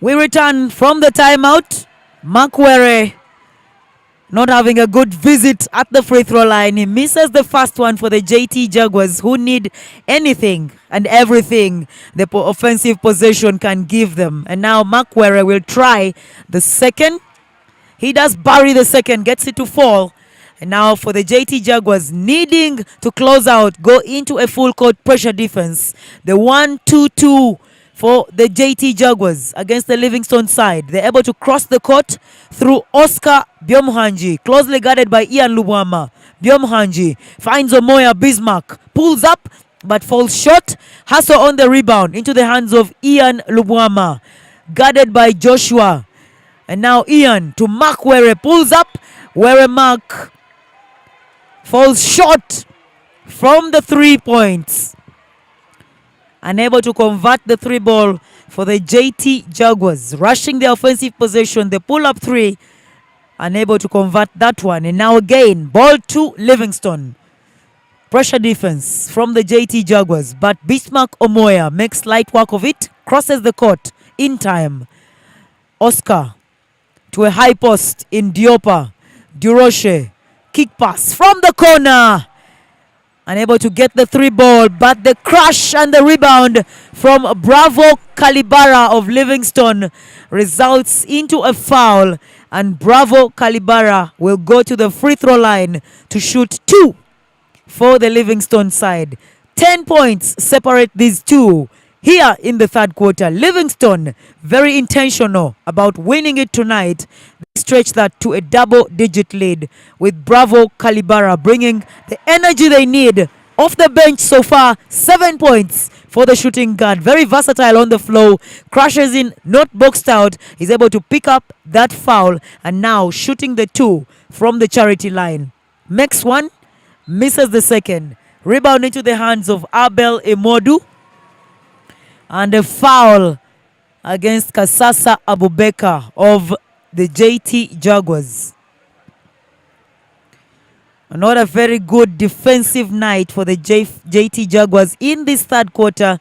We return from the timeout. Makwere not having a good visit at the free throw line. He misses the first one for the JT Jaguars, who need anything and everything the offensive possession can give them. And now Makwere will try the second. He does bury the second, gets it to fall. And now for the JT Jaguars, needing to close out, go into a full court pressure defense. The 1-2-2 for the JT Jaguars against the Livingstone side. They're able to cross the court through Oscar Byomhanji, closely guarded by Ian Lubwama. Byomhanji finds Omoya Bismarck, pulls up but falls short. Hustle on the rebound into the hands of Ian Lubwama, guarded by Joshua. And now Ian to Mark Were, pulls up. Were Mark falls short from the 3 points. Unable to convert the 3 ball for the JT Jaguars. Rushing the offensive possession. The pull-up 3. Unable to convert that one. And now again, ball to Livingstone. Pressure defense from the JT Jaguars. But Bismarck Omoya makes light work of it. Crosses the court in time. Oscar to a high post in Diopa. Duroche. Kick pass from the corner. Unable to get the 3 ball, but the crush and the rebound from Bravo Kalibara of Livingstone results into a foul, and Bravo Kalibara will go to the free throw line to shoot 2 for the Livingstone side. 10 points separate these two here in the third quarter. Livingstone very intentional about winning it tonight. They stretch that to a double-digit lead, with Bravo Kalibara bringing the energy they need off the bench so far. 7 points for the shooting guard. Very versatile on the floor. Crashes in, not boxed out. He's able to pick up that foul, and now shooting the 2 from the charity line. Makes 1, misses the second. Rebound into the hands of Abel Emodu. And a foul against Kasasa Abubakar of the JT Jaguars. Not a very good defensive night for the JT Jaguars in this third quarter,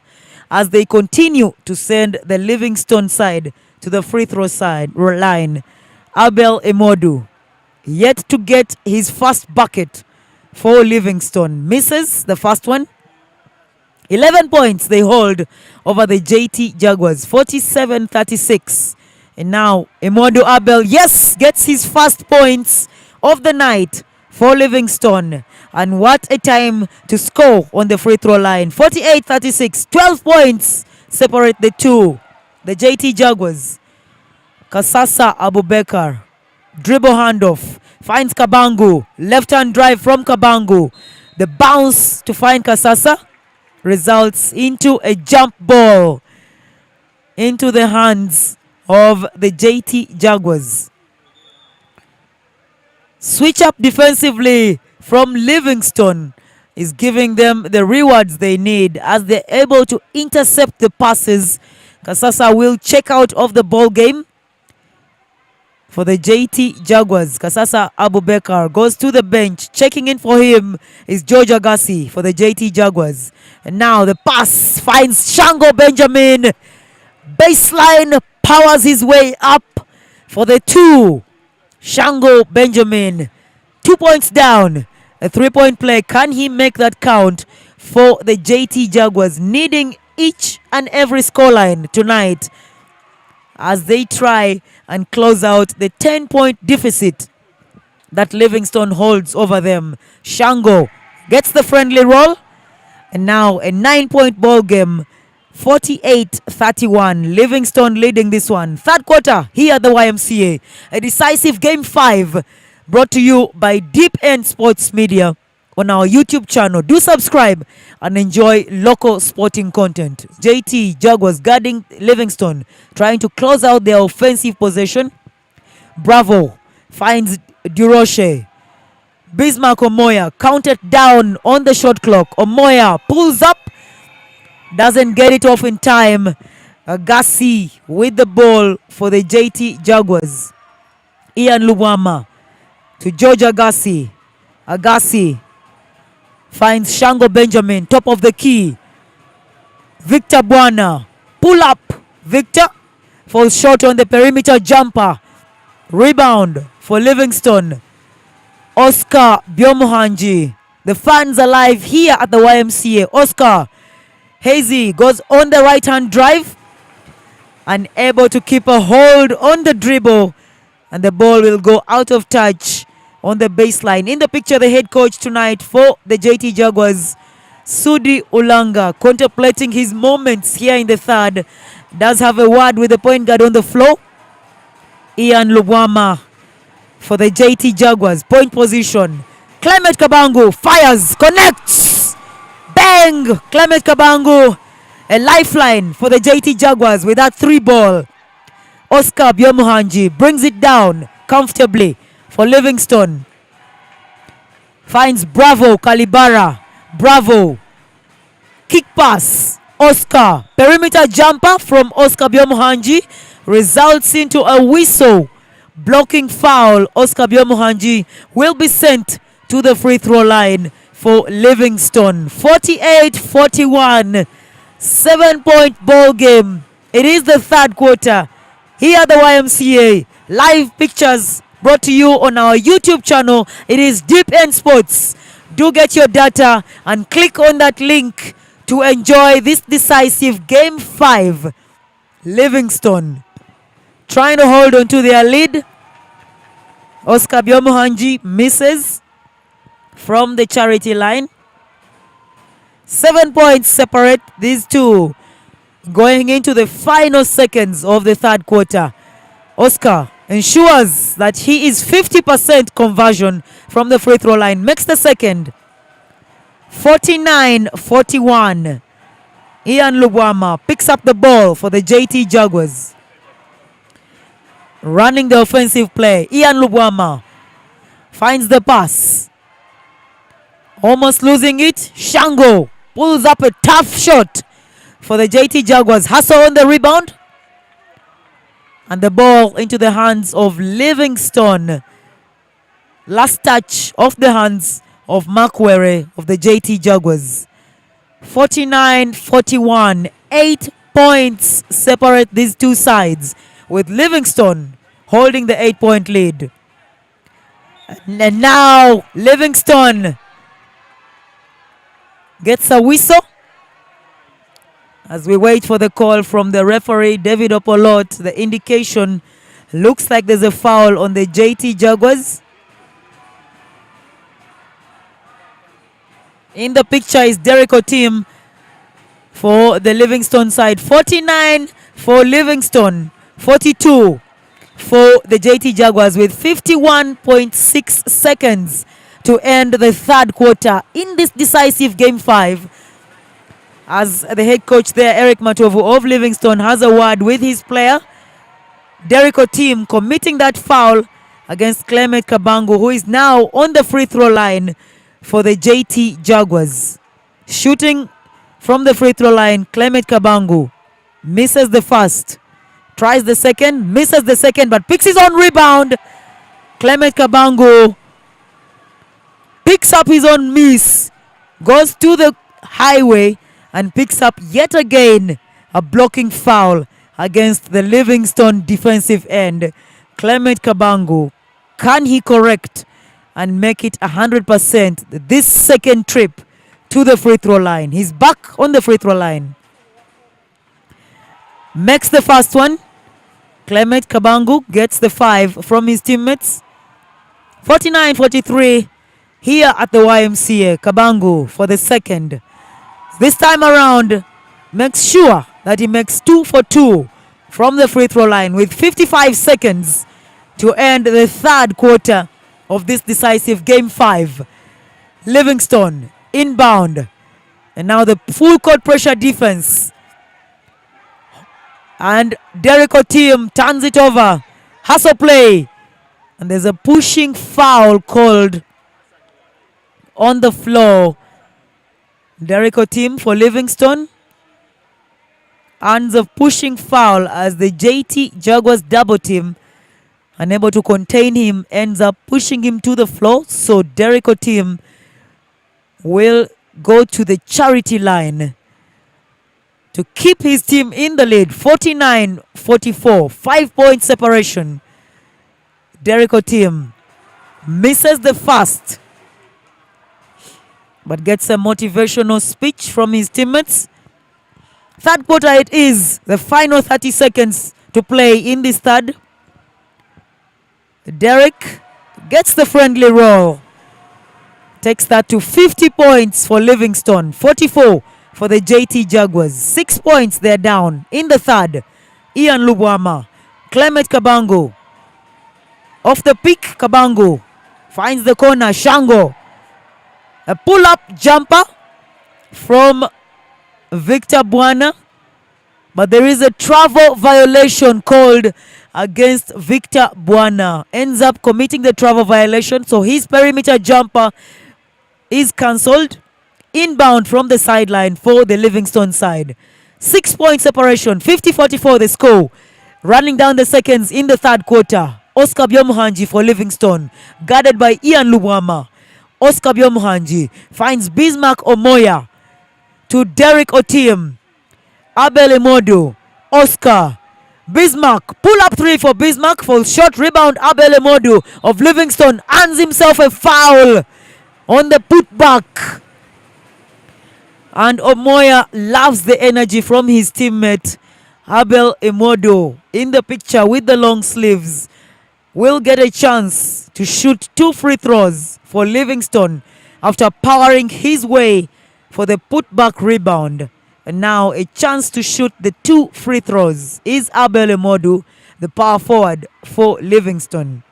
as they continue to send the Livingstone side to the free throw side line. Abel Emodu yet to get his first bucket for Livingstone. Misses the first one. 11 points they hold over the JT Jaguars, 47-36. And now Emodu Abel, yes, gets his first points of the night for Livingstone. And what a time to score on the free throw line. 48-36, 12 points separate the two. The JT Jaguars. Kasasa Abubakar, dribble handoff, finds Kabangu, left hand drive from Kabangu. The bounce to find Kasasa results into a jump ball into the hands of the JT Jaguars. Switch up defensively from Livingstone is giving them the rewards they need as they're able to intercept the passes. Kasasa will check out of the ball game for the JT Jaguars. Kasasa Abubakar goes to the bench. Checking in for him is George Agassi for the JT Jaguars. And now the pass finds Shango Benjamin. Baseline, powers his way up for the 2. Shango Benjamin, 2 points down. A 3-point play. Can he make that count for the JT Jaguars, needing each and every scoreline tonight as they try and close out the 10-point deficit that Livingstone holds over them. Shango gets the friendly roll, and now a 9-point ball game, 48-31. Livingstone leading this one. Third quarter here at the YMCA. A decisive game 5 brought to you by Deep End Sports Media on our YouTube channel. Do subscribe and enjoy local sporting content. JT Jaguars guarding Livingstone, trying to close out their offensive possession. Bravo finds Duroche. Bismarck Omoya counted down on the shot clock. Omoya pulls up, doesn't get it off in time. Agassi with the ball for the JT Jaguars. Ian Lubwama to George Agassi. Agassi finds Shango Benjamin, top of the key. Victor Bwana, pull up. Victor falls short on the perimeter jumper. Rebound for Livingstone. Oscar Byomuhanji. The fans alive here at the YMCA. Oscar Hazy goes on the right-hand drive, unable to keep a hold on the dribble, and the ball will go out of touch on the baseline. In the picture, the head coach tonight for the JT Jaguars, Sudi Ulanga, contemplating his moments here in the third, does have a word with the point guard on the floor. Ian Lubwama for the JT Jaguars. Point position. Clement Kabangu fires, connects. Bang! Clement Kabangu, a lifeline for the JT Jaguars with that 3 ball. Oscar Byomuhanji brings it down comfortably for Livingstone. Finds Bravo Kalibara. Bravo. Kick pass. Oscar. Perimeter jumper from Oscar Byomuhanji results into a whistle. Blocking foul. Oscar Byomuhanji will be sent to the free throw line for Livingstone. 48-41. 7-point ball game. It is the third quarter here at the YMCA. Live pictures brought to you on our YouTube channel. It is Deep End Sports. Do get your data and click on that link to enjoy this decisive Game 5. Livingstone trying to hold on to their lead. Oscar Byomuhanji misses from the charity line. 7 points separate these two going into the final seconds of the third quarter. Oscar ensures that he is 50% conversion from the free throw line. Makes the second. 49-41. Ian Lubwama picks up the ball for the JT Jaguars. Running the offensive play. Ian Lubwama finds the pass. Almost losing it. Shango pulls up a tough shot for the JT Jaguars. Hustle on the rebound. And the ball into the hands of Livingstone. Last touch off the hands of Makwere of the JT Jaguars. 49-41. 8 points separate these two sides, with Livingstone holding the 8-point lead. And now Livingstone gets a whistle as we wait for the call from the referee, David Opolot. The indication looks like there's a foul on the JT Jaguars. In the picture is Derek Otim for the Livingstone side. 49 for Livingstone, 42 for the JT Jaguars, with 51.6 seconds to end the third quarter in this decisive Game 5. As the head coach there, Eric Matovu of Livingstone, has a word with his player, Derek Otim, committing that foul against Clement Kabangu, who is now on the free throw line for the JT Jaguars. Shooting from the free throw line, Clement Kabangu misses the first, tries the second, misses the second, but picks his own rebound. Clement Kabangu picks up his own miss, goes to the highway and picks up yet again a blocking foul against the Livingstone defensive end. Clement Kabangu, can he correct and make it 100% this second trip to the free throw line? He's back on the free throw line. Makes the first one. Clement Kabangu gets the 5 from his teammates. 49-43 here at the YMCA. Kabangu for the second. This time around makes sure that he makes 2 for 2 from the free throw line, with 55 seconds to end the third quarter of this decisive Game 5. Livingstone inbound, and now the full court pressure defense, and Derek Otim turns it over. Hustle play, and there's a pushing foul called on the floor. Derek Otim for Livingstone earns a pushing foul as the JT Jaguars double team, unable to contain him, ends up pushing him to the floor. So Derek Otim will go to the charity line to keep his team in the lead. 49-44, 5-point separation. Derek Otim misses the first, but gets a motivational speech from his teammates. Third quarter it is. The final 30 seconds to play in this third. Derek gets the friendly roll. Takes that to 50 points for Livingstone. 44 for the JT Jaguars. 6 points they're down in the third. Ian Lubwama. Clement Kabango. Off the pick, Kabango finds the corner. Shango. A pull-up jumper from Victor Buana. But there is a travel violation called against Victor Buana. Ends up committing the travel violation. So his perimeter jumper is cancelled. Inbound from the sideline for the Livingstone side. 6-point separation. 50-44 the score. Running down the seconds in the third quarter. Oscar Byomuhanji for Livingstone. Guarded by Ian Lubwama. Oscar Byomuhanji finds Bismarck Omoya to Derek Otim. Abel Emodu. Oscar. Bismarck. Pull up three for Bismarck. For short rebound. Abel Emodu of Livingstone earns himself a foul on the putback. And Omoya loves the energy from his teammate. Abel Emodu in the picture with the long sleeves will get a chance to shoot 2 free throws for Livingstone after powering his way for the putback rebound. And now a chance to shoot the 2 free throws is Abel Emodu, the power forward for Livingstone.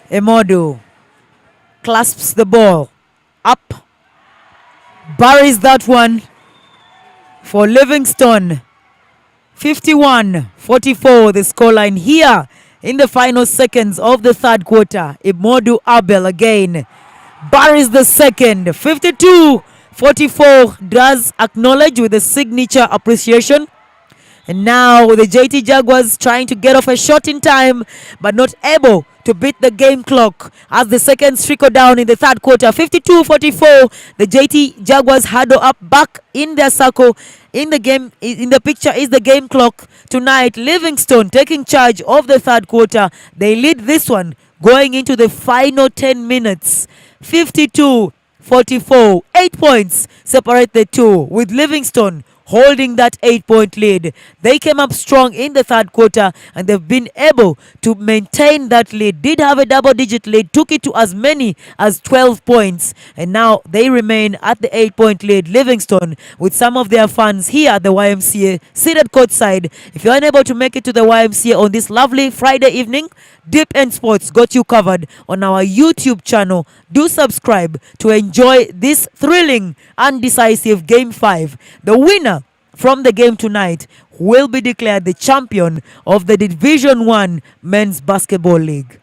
Emodu clasps the ball up, buries that one for Livingstone. 51-44 the scoreline here in the final seconds of the third quarter. Emodu Abel again buries the second. 52-44 does acknowledge with a signature appreciation. And now the JT Jaguars trying to get off a shot in time, but not able to beat the game clock as the seconds trickle down in the third quarter. 52-44, the JT Jaguars huddle up back in their circle. In the game, in the picture is the game clock tonight. Livingstone taking charge of the third quarter. They lead this one going into the final 10 minutes. 52-44, 8 points separate the two, with Livingstone holding that 8-point lead. They came up strong in the third quarter and they've been able to maintain that lead. Did have a double-digit lead, took it to as many as 12 points, and now they remain at the 8-point lead. Livingstone with some of their fans here at the YMCA seated courtside. If you're unable to make it to the YMCA on this lovely Friday evening, Deep End Sports got you covered on our YouTube channel. Do subscribe to enjoy this thrilling and decisive Game 5. The winner from the game tonight will be declared the champion of the Division 1 Men's Basketball League.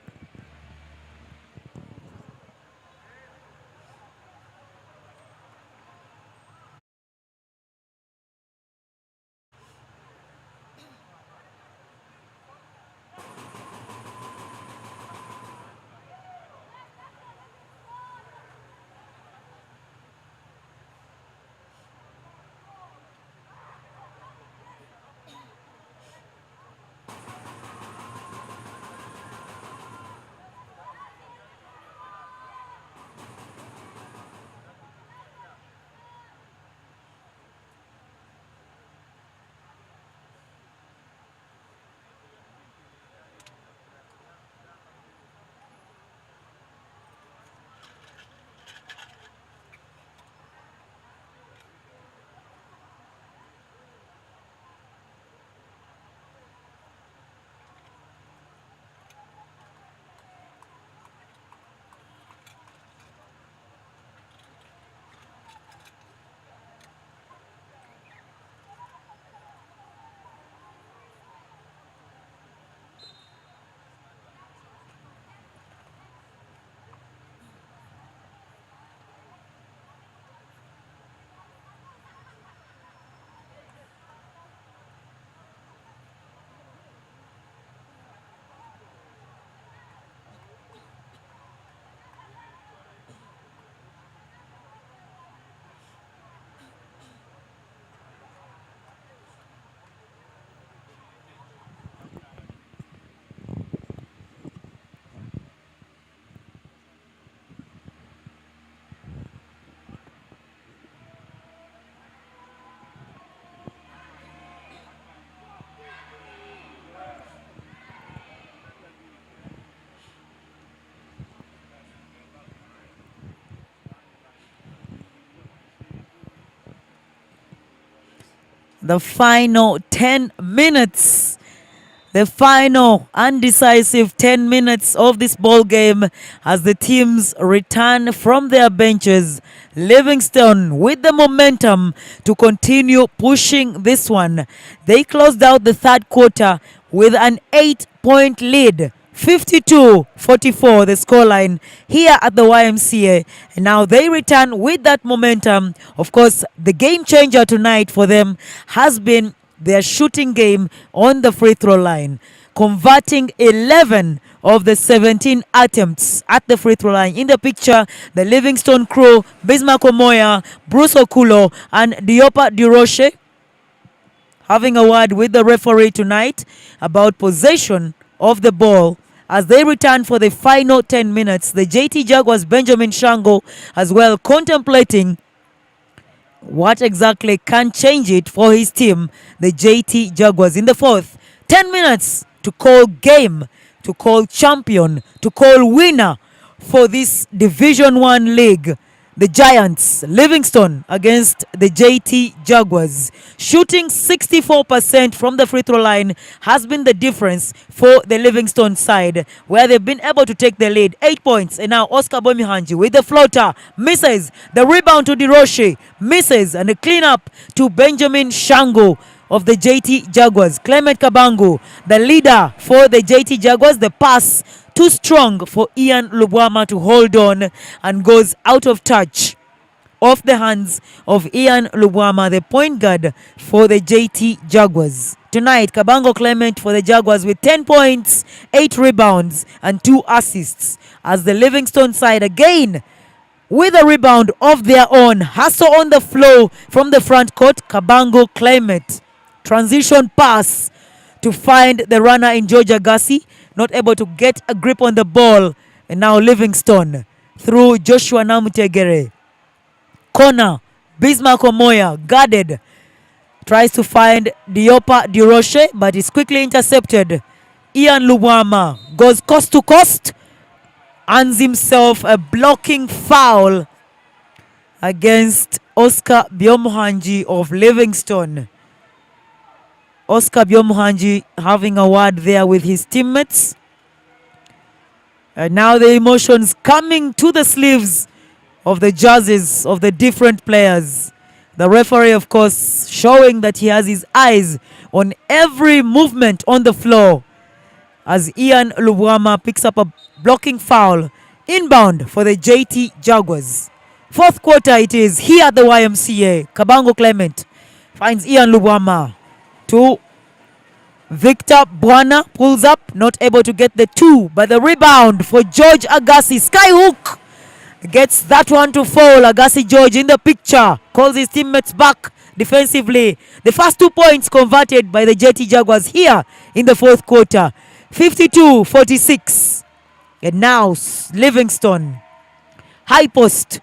The final 10 minutes. The final undecisive 10 minutes of this ball game as the teams return from their benches. Livingstone with the momentum to continue pushing this one. They closed out the third quarter with an 8-point lead. 52-44 the scoreline here at the YMCA. And now they return with that momentum. Of course, the game changer tonight for them has been their shooting game on the free throw line, converting 11 of the 17 attempts at the free throw line. In the picture, the Livingstone crew, Bismarck Omoya, Bruce Okulo, and Diopa Duroche having a word with the referee tonight about possession of the ball as they return for the final 10 minutes. The JT Jaguars, Benjamin Shango, as well contemplating what exactly can change it for his team, the JT Jaguars. In the fourth, 10 minutes to call game, to call champion, to call winner for this Division 1 league. The Giants, Livingstone against the JT Jaguars. Shooting 64% from the free throw line has been the difference for the Livingstone side, where they've been able to take the lead. 8 points, and now Oscar Bomihanji with the floater. Misses. The rebound to Diroshi. Misses. And the cleanup to Benjamin Shango of the JT Jaguars. Clement Kabangu, the leader for the JT Jaguars. The pass too strong for Ian Lubwama to hold on and goes out of touch, off the hands of Ian Lubwama, the point guard for the JT Jaguars. Tonight, Kabango Clement for the Jaguars with 10 points, 8 rebounds, and 2 assists. As the Livingstone side again with a rebound of their own. Hustle on the flow from the front court. Kabango Clement. Transition pass to find the runner in George Agassi. Not able to get a grip on the ball. And now Livingstone through Joshua Namutegere. Corner. Bismarck Omoya guarded. Tries to find Diopa Duroche, but is quickly intercepted. Ian Lubwama goes coast to coast. Earns himself a blocking foul against Oscar Biomuhanji of Livingstone. Oscar Biomuhanji having a word there with his teammates. And now the emotions coming to the sleeves of the jerseys of the different players. The referee, of course, showing that he has his eyes on every movement on the floor as Ian Lubwama picks up a blocking foul. Inbound for the JT Jaguars. Fourth quarter it is here at the YMCA. Kabango Clement finds Ian Lubwama to Victor Bwana, pulls up, not able to get the two, but the rebound for George Agassi. Skyhook gets that one to fall. Agassi George in the picture, calls his teammates back defensively. The first 2 points converted by the JT Jaguars here in the fourth quarter. 52-46. And now Livingstone. High post.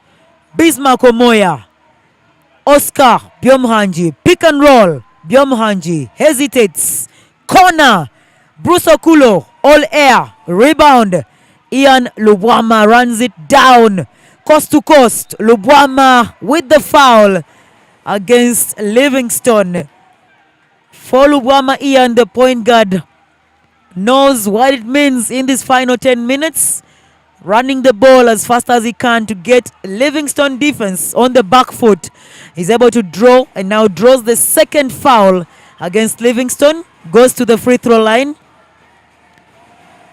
Bismarck Omoya. Oscar Biomuhanji. Pick and roll. Biomuhanji hesitates. Corner. Bruce Okulo. All air. Rebound. Ian Lubwama runs it down. Coast to coast. Lubwama with the foul against Livingstone. For Lubwama, Ian, the point guard, knows what it means in this final 10 minutes. Running the ball as fast as he can to get Livingstone defense on the back foot. He's able to draw and now draws the second foul against Livingstone. Goes to the free throw line.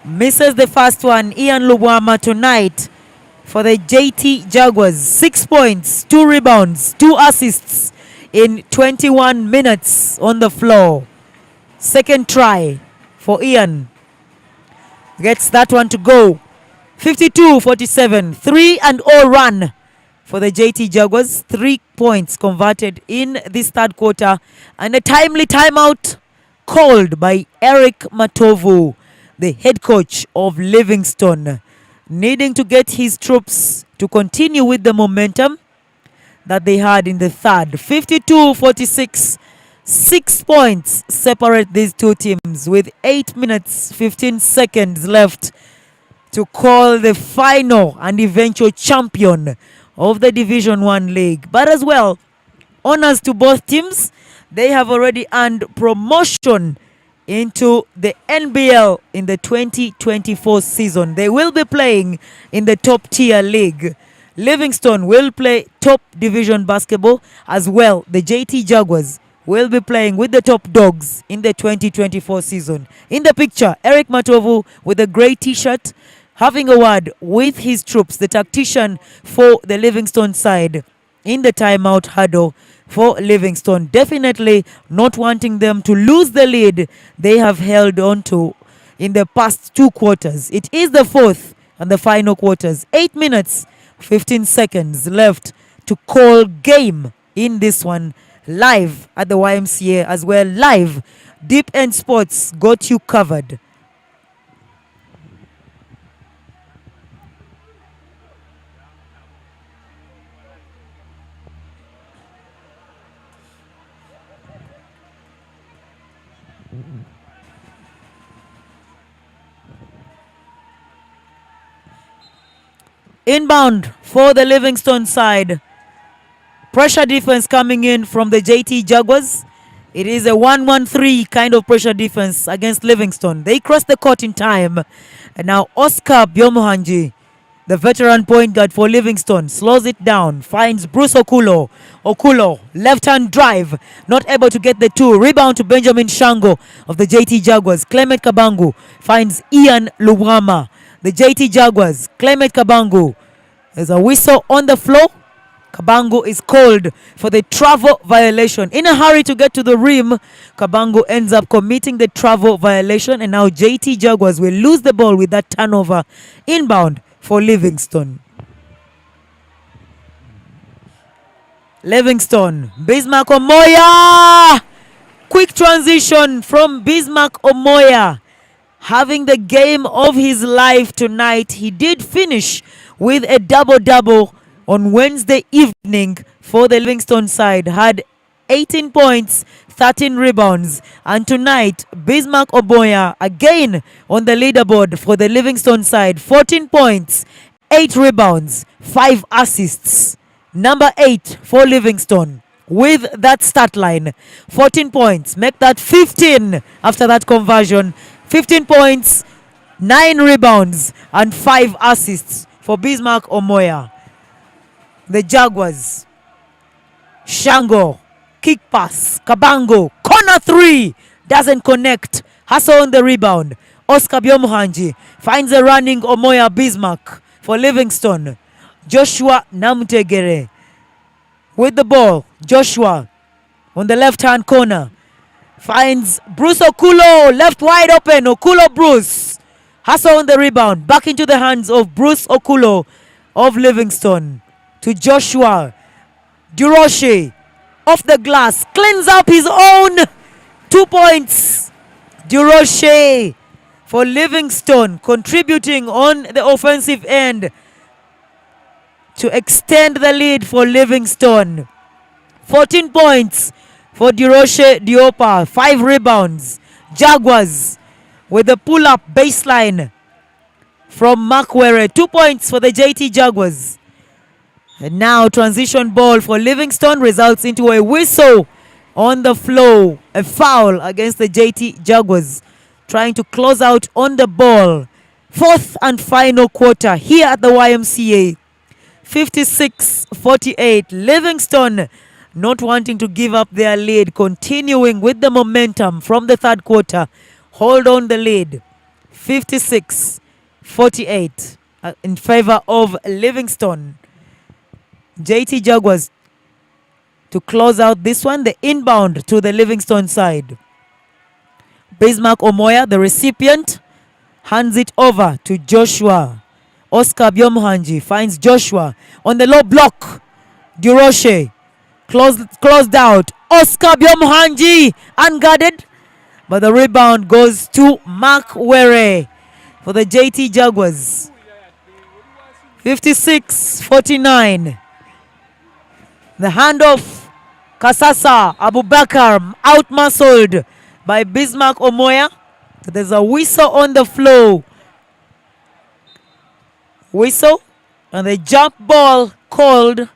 Misses the first one. Ian Lubwama tonight for the JT Jaguars. 6 points, 2 rebounds, 2 assists in 21 minutes on the floor. Second try for Ian. Gets that one to go. 52-47. 3-0 run for the JT Jaguars. 3 points converted in this third quarter. And a timely timeout called by Eric Matovu, the head coach of Livingstone, needing to get his troops to continue with the momentum that they had in the third. 52-46. 6 points separate these two teams with 8 minutes 15 seconds left to call the final and eventual champion of the Division 1 league. But as well, honors to both teams. They have already earned promotion into the NBL in the 2024 season. They will be playing in the top tier league. Livingstone will play top division basketball as well. The JT Jaguars will be playing with the top dogs in the 2024 season. In the picture, Eric Matovu with a grey t-shirt having a word with his troops, the tactician for the Livingstone side in the timeout huddle for Livingstone. Definitely not wanting them to lose the lead they have held on to in the past two quarters. It is the fourth and the final quarters. 8 minutes, 15 seconds left to call game in this one. Live at the YMCA as well. Live. Deep End Sports got you covered. Inbound for the Livingstone side. Pressure defense coming in from the JT Jaguars. It is a 1-1-3 kind of pressure defense against Livingstone. They cross the court in time. And now Oscar Byomuhanji, the veteran point guard for Livingstone, slows it down, finds Bruce Okulo. Okulo, left-hand drive, not able to get the two. Rebound to Benjamin Shango of the JT Jaguars. Clement Kabangu finds Ian Lubwama. The JT Jaguars, Clement Kabangu. There's a whistle on the floor. Kabangu is called for the travel violation. In a hurry to get to the rim, Kabangu ends up committing the travel violation, and now JT Jaguars will lose the ball with that turnover. Inbound for Livingstone. Livingstone, Bismarck Omoya! Quick transition from Bismarck Omoya. Having the game of his life tonight. He did finish with a double-double on Wednesday evening for the Livingstone side. Had 18 points, 13 rebounds. And tonight, Bismarck Omoya again on the leaderboard for the Livingstone side. 14 points, 8 rebounds, 5 assists. Number 8 for Livingstone with that stat line. 14 points, make that 15 after that conversion. 15 points, 9 rebounds, and 5 assists for Bismarck Omoya. The Jaguars. Shango, kick pass, Kabango, corner 3, doesn't connect. Hustle on the rebound. Oscar Byomuhanji finds a running Omoya Bismarck for Livingstone. Joshua Namutegere with the ball. Joshua on the left-hand corner finds Bruce Okulo, left wide open. Okulo Bruce. Hustle on the rebound. Back into the hands of Bruce Okulo of Livingstone. To Joshua. Duroche. Off the glass. Cleans up his own. 2 points. Duroche for Livingstone. Contributing on the offensive end to extend the lead for Livingstone. 14 points for Duroche Diopa. 5 rebounds. Jaguars with the pull-up baseline from Makwere. 2 points for the JT Jaguars. And now transition ball for Livingstone results into a whistle on the floor. A foul against the JT Jaguars. Trying to close out on the ball. Fourth and final quarter here at the YMCA. 56-48. Livingstone not wanting to give up their lead. Continuing with the momentum from the third quarter. Hold on the lead. 56-48 in favor of Livingstone. JT Jaguars to close out this one. The inbound to the Livingstone side. Bismarck Omoya, the recipient, hands it over to Joshua. Oscar Byomuhanji finds Joshua on the low block. Duroche closed out. Oscar Byomuhanji unguarded, but the rebound goes to Mark Were for the JT Jaguars. 56-49. The handoff. Kasasa Abubakar out-muscled by Bismarck Omoya. There's a whistle on the floor. Whistle and the jump ball called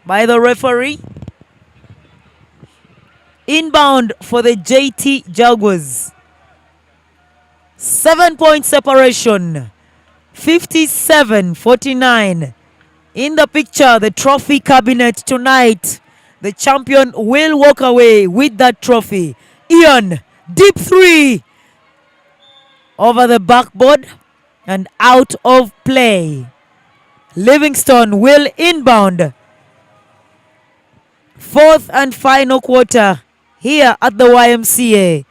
by the referee. Inbound for the JT Jaguars. 7-point separation. 57-49. In the picture, the trophy cabinet tonight. The champion will walk away with that trophy. Ian, deep three. Over the backboard and out of play. Livingstone will inbound. Fourth and final quarter here at the YMCA.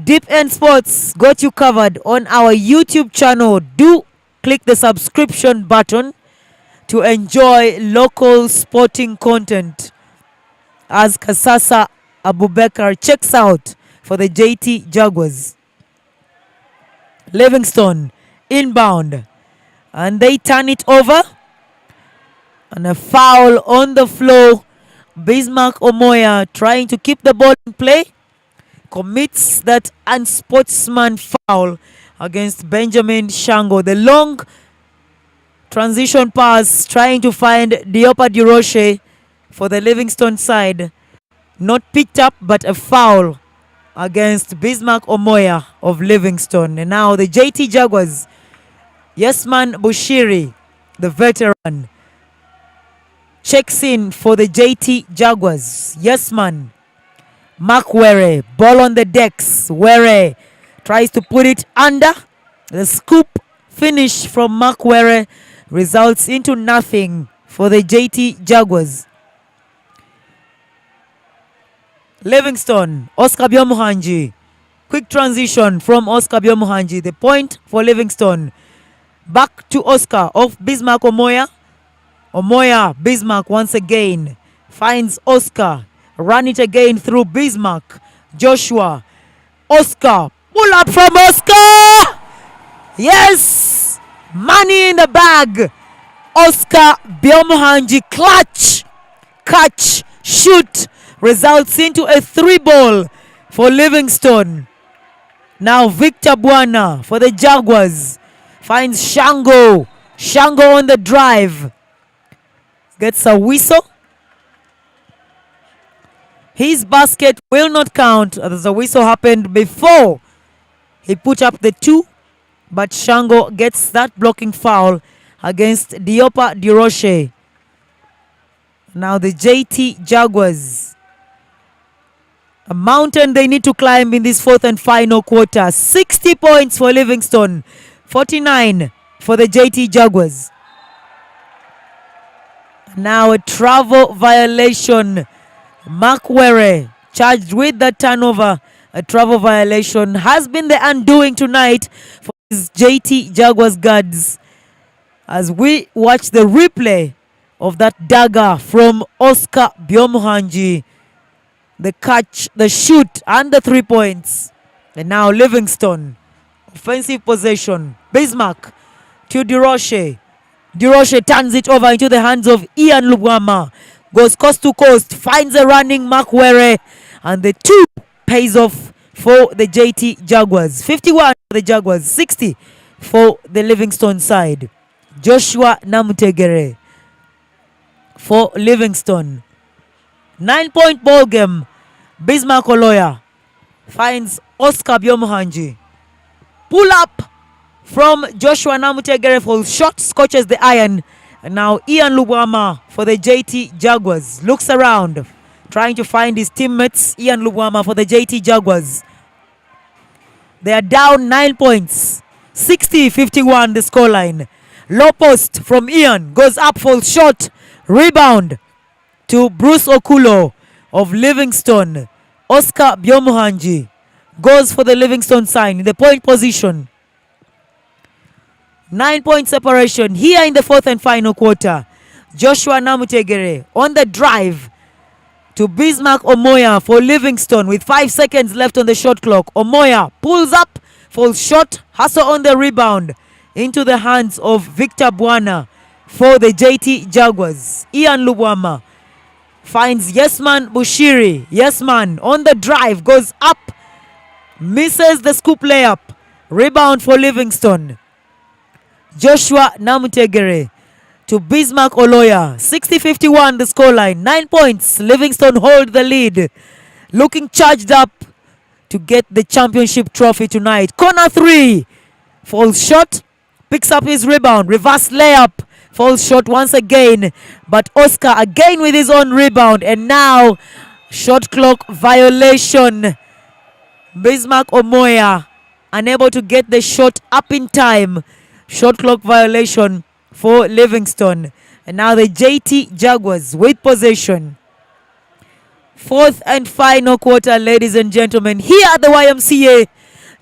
Deep End Sports got you covered on our YouTube channel. Do click the subscription button to enjoy local sporting content as Kasasa Abubakar checks out for the JT Jaguars. Livingstone inbound and they turn it over and a foul on the floor. Bismarck Omoya trying to keep the ball in play commits that unsportsman foul against Benjamin Shango. The long transition pass trying to find Diopa Duroche for the Livingstone side. Not picked up, but a foul against Bismarck Omoya of Livingstone. And now the JT Jaguars, Yesman Bushiri, the veteran, checks in for the JT Jaguars. Yesman. Mark Were, ball on the decks. Were tries to put it under. The scoop finish from Mark Were results into nothing for the JT Jaguars. Livingstone, Oscar Biomuhanji. Quick transition from Oscar Biomuhanji. The point for Livingstone. Back to Oscar of Bismarck Omoya. Omoya, Bismarck once again. Finds Oscar. Run it again through Bismarck. Joshua. Oscar. Pull up from Oscar. Yes. Money in the bag. Oscar Biomuhanji. Clutch. Catch. Shoot. Results into a 3-ball for Livingstone. Now Victor Buana for the Jaguars. Finds Shango. Shango on the drive. Gets a whistle. His basket will not count as the whistle happened before he put up the 2. But Shango gets that blocking foul against Diopa Duroche. Now the JT Jaguars. A mountain they need to climb in this fourth and final quarter. 60 points for Livingstone. 49 for the JT Jaguars. Now a travel violation. Mark Were charged with the turnover. A travel violation has been the undoing tonight for his JT Jaguars guards. As we watch the replay of that dagger from Oscar Biomuhanji. The catch, the shoot, and the 3 points. And now Livingstone. Offensive possession. Bismarck to Duroche. Duroche turns it over into the hands of Ian Lubwama. Goes coast to coast. Finds a running Mark Were. And the 2 pays off for the JT Jaguars. 51 for the Jaguars. 60 for the Livingstone side. Joshua Namutegere for Livingstone. 9-point ball game. Bismarck Oloya finds Oscar Biomuhanji. Pull up from Joshua Namutegere for shot, scotches the iron. And now Ian Lubwama for the JT Jaguars. Looks around, trying to find his teammates. Ian Lubwama for the JT Jaguars. They are down 9 points. 60-51 the scoreline. Low post from Ian. Goes up, falls short. Rebound to Bruce Okulo of Livingstone. Oscar Biomuhanji goes for the Livingstone side in the point position. 9-point separation here in the fourth and final quarter. Joshua Namutegere on the drive to Bismarck Omoya for Livingstone with 5 seconds left on the shot clock. Omoya pulls up, falls short, hustle on the rebound into the hands of Victor Buana for the JT Jaguars. Ian Lubwama finds Yesman Bushiri. Yesman on the drive, goes up, misses the scoop layup. Rebound for Livingstone. Joshua Namutegere to Bismarck Oloya. 60-51 the scoreline. 9 points. Livingstone hold the lead. looking charged up to get the championship trophy tonight. Corner 3, falls short, picks up his rebound, reverse layup, falls short once again, but Oscar again with his own rebound, and now shot clock violation. Bismarck Omoya unable to get the shot up in time. Shot clock violation for Livingstone. And now the JT Jaguars with possession. Fourth and final quarter, ladies and gentlemen, here at the YMCA.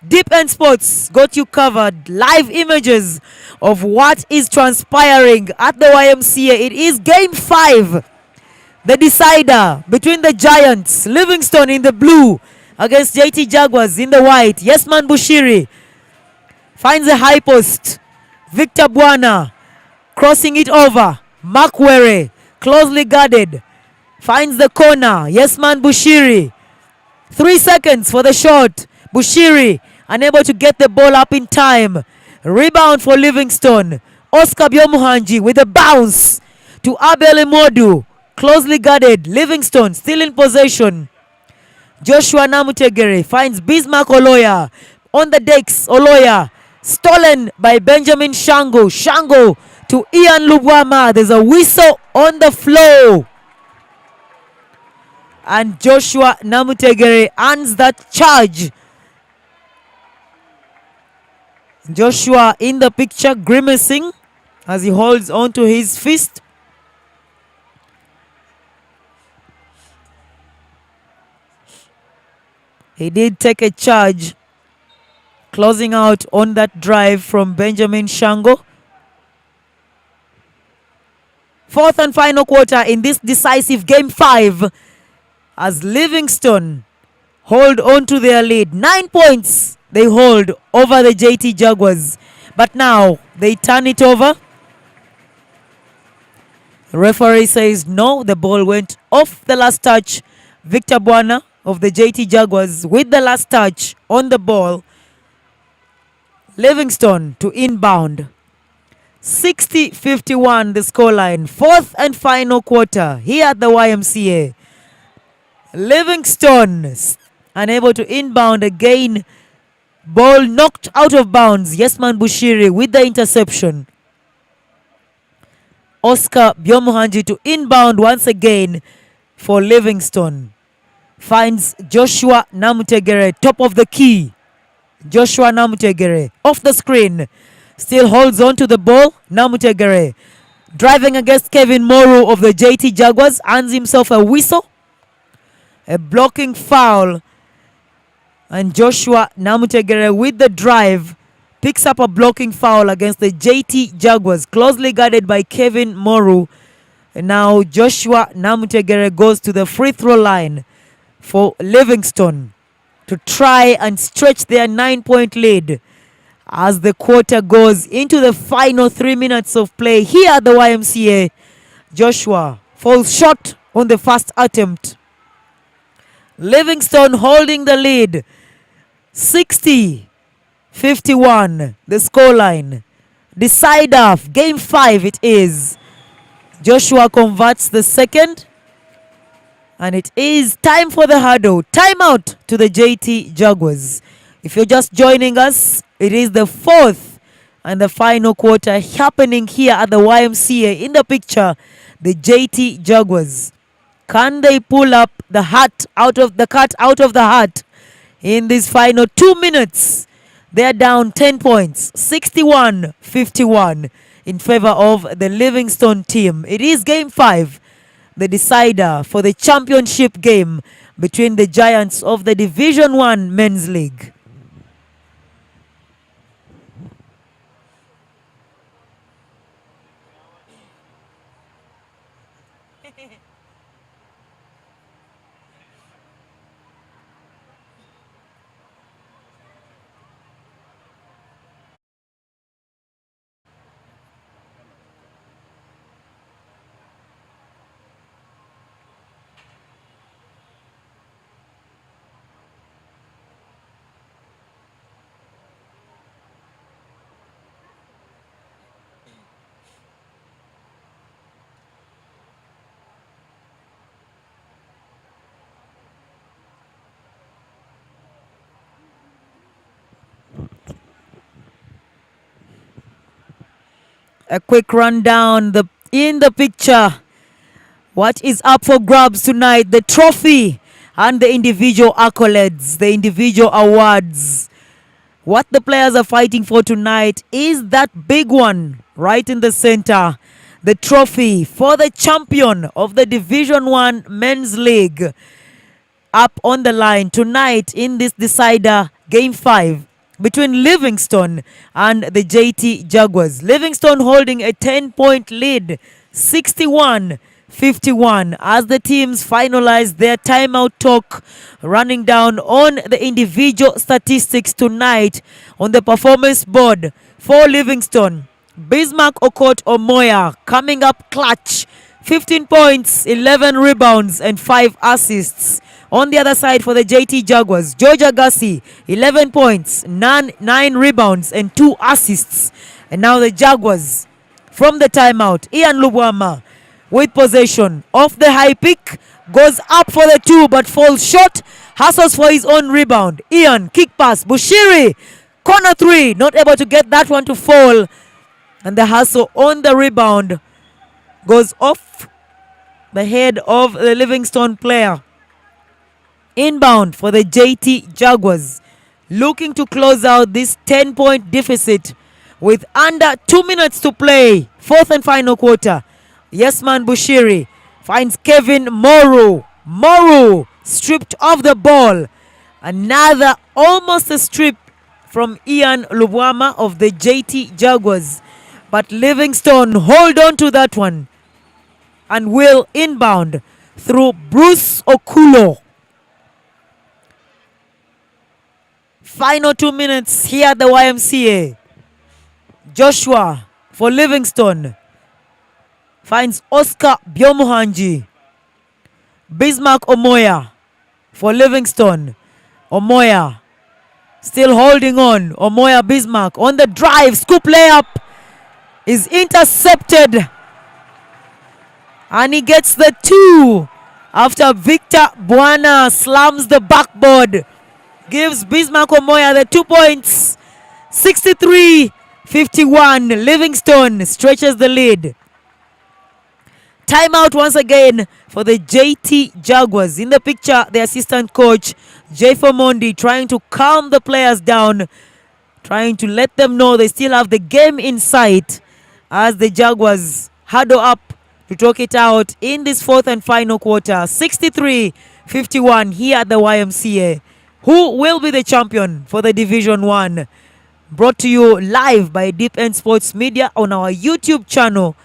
Deep End Sports got you covered. Live images of what is transpiring at the YMCA. It is game 5, the decider between the Giants, Livingstone in the blue against JT Jaguars in the white. Yesman Bushiri finds a high post. Victor Bwana crossing it over. Makwere closely guarded. Finds the corner. Yesman Bushiri. 3 seconds for the shot. Bushiri unable to get the ball up in time. Rebound for Livingstone. Oscar Byomuhanji with a bounce to Abel Imodu. Closely guarded. Livingstone still in possession. Joshua Namutegere finds Bismarck Oloya on the decks. Oloya stolen by Benjamin Shango. Shango to Ian Lubwama. There's a whistle on the floor. And Joshua Namutegere earns that charge. Joshua in the picture grimacing as he holds on to his fist. He did take a charge, closing out on that drive from Benjamin Shango. Fourth and final quarter in this decisive game 5 as Livingstone hold on to their lead. 9 points they hold over the JT Jaguars. But now they turn it over. The referee says no, the ball went off the last touch. Victor Bwana of the JT Jaguars with the last touch on the ball. Livingstone to inbound. 60-51 the scoreline. Fourth and final quarter here at the YMCA. Livingstone unable to inbound again. Ball knocked out of bounds. Yesman Bushiri with the interception. Oscar Byomuhanji to inbound once again for Livingstone. Finds Joshua Namutegere, top of the key. Joshua Namutegere off the screen. Still holds on to the ball. Namutegere driving against Kevin Moru of the JT Jaguars. Earns himself a whistle. A blocking foul. And Joshua Namutegere with the drive picks up a blocking foul against the JT Jaguars. Closely guarded by Kevin Moru. And now Joshua Namutegere goes to the free throw line for Livingstone to try and stretch their 9-point lead as the quarter goes into the final 3 minutes of play here at the YMCA. Joshua falls short on the first attempt. Livingstone holding the lead. 60-51 the scoreline. Decider game 5 it is. Joshua converts the second. And it is time for the huddle. Timeout to the JT Jaguars. If you're just joining us, it is the fourth and the final quarter happening here at the YMCA. In the picture, the JT Jaguars. Can they pull up the cat out of the hat in these final 2 minutes? They're down 10 points, 61-51 in favor of the Livingstone team. It is game 5. The decider for the championship game between the Giants of the Division 1 Men's League. A quick rundown in the picture. What is up for grabs tonight? The trophy and the individual accolades, the individual awards. What the players are fighting for tonight is that big one right in the center. The trophy for the champion of the Division 1 Men's League. Up on the line tonight in this decider, Game 5 between Livingstone and the JT Jaguars. Livingstone holding a 10-point lead, 61-51, as the teams finalize their timeout talk, running down on the individual statistics tonight on the performance board for Livingstone. Bismarck Okot Omoya coming up clutch, 15 points, 11 rebounds and 5 assists. On the other side for the JT Jaguars, George Agassi, 11 points, 9 rebounds and 2 assists. And now the Jaguars from the timeout, Ian Lubwama with possession off the high pick, goes up for the 2 but falls short, hustles for his own rebound. Ian, kick pass, Bushiri, corner 3, not able to get that one to fall. And the hustle on the rebound goes off the head of the Livingstone player. Inbound for the JT Jaguars, looking to close out this 10-point deficit with under 2 minutes to play. Fourth and final quarter. Yesman Bushiri finds Kevin Moru. Moru stripped off the ball. Another almost a strip from Ian Lubwama of the JT Jaguars. But Livingstone hold on to that one and will inbound through Bruce Okulo. Final 2 minutes here at the YMCA. Joshua for Livingstone finds Oscar Biomuhanji. Bismarck Omoya for Livingstone. Omoya still holding on. Omoya Bismarck on the drive. Scoop layup is intercepted. And he gets the 2 after Victor Buana slams the backboard. Gives Bismarck Omoya the 2 points. 63-51. Livingstone stretches the lead. Timeout once again for the JT Jaguars. In the picture, the assistant coach, Jay Fomondi, trying to calm the players down, trying to let them know they still have the game in sight as the Jaguars huddle up to talk it out in this fourth and final quarter. 63-51 here at the YMCA. Who will be the champion for the Division 1? Brought to you live by Deep End Sports Media on our YouTube channel.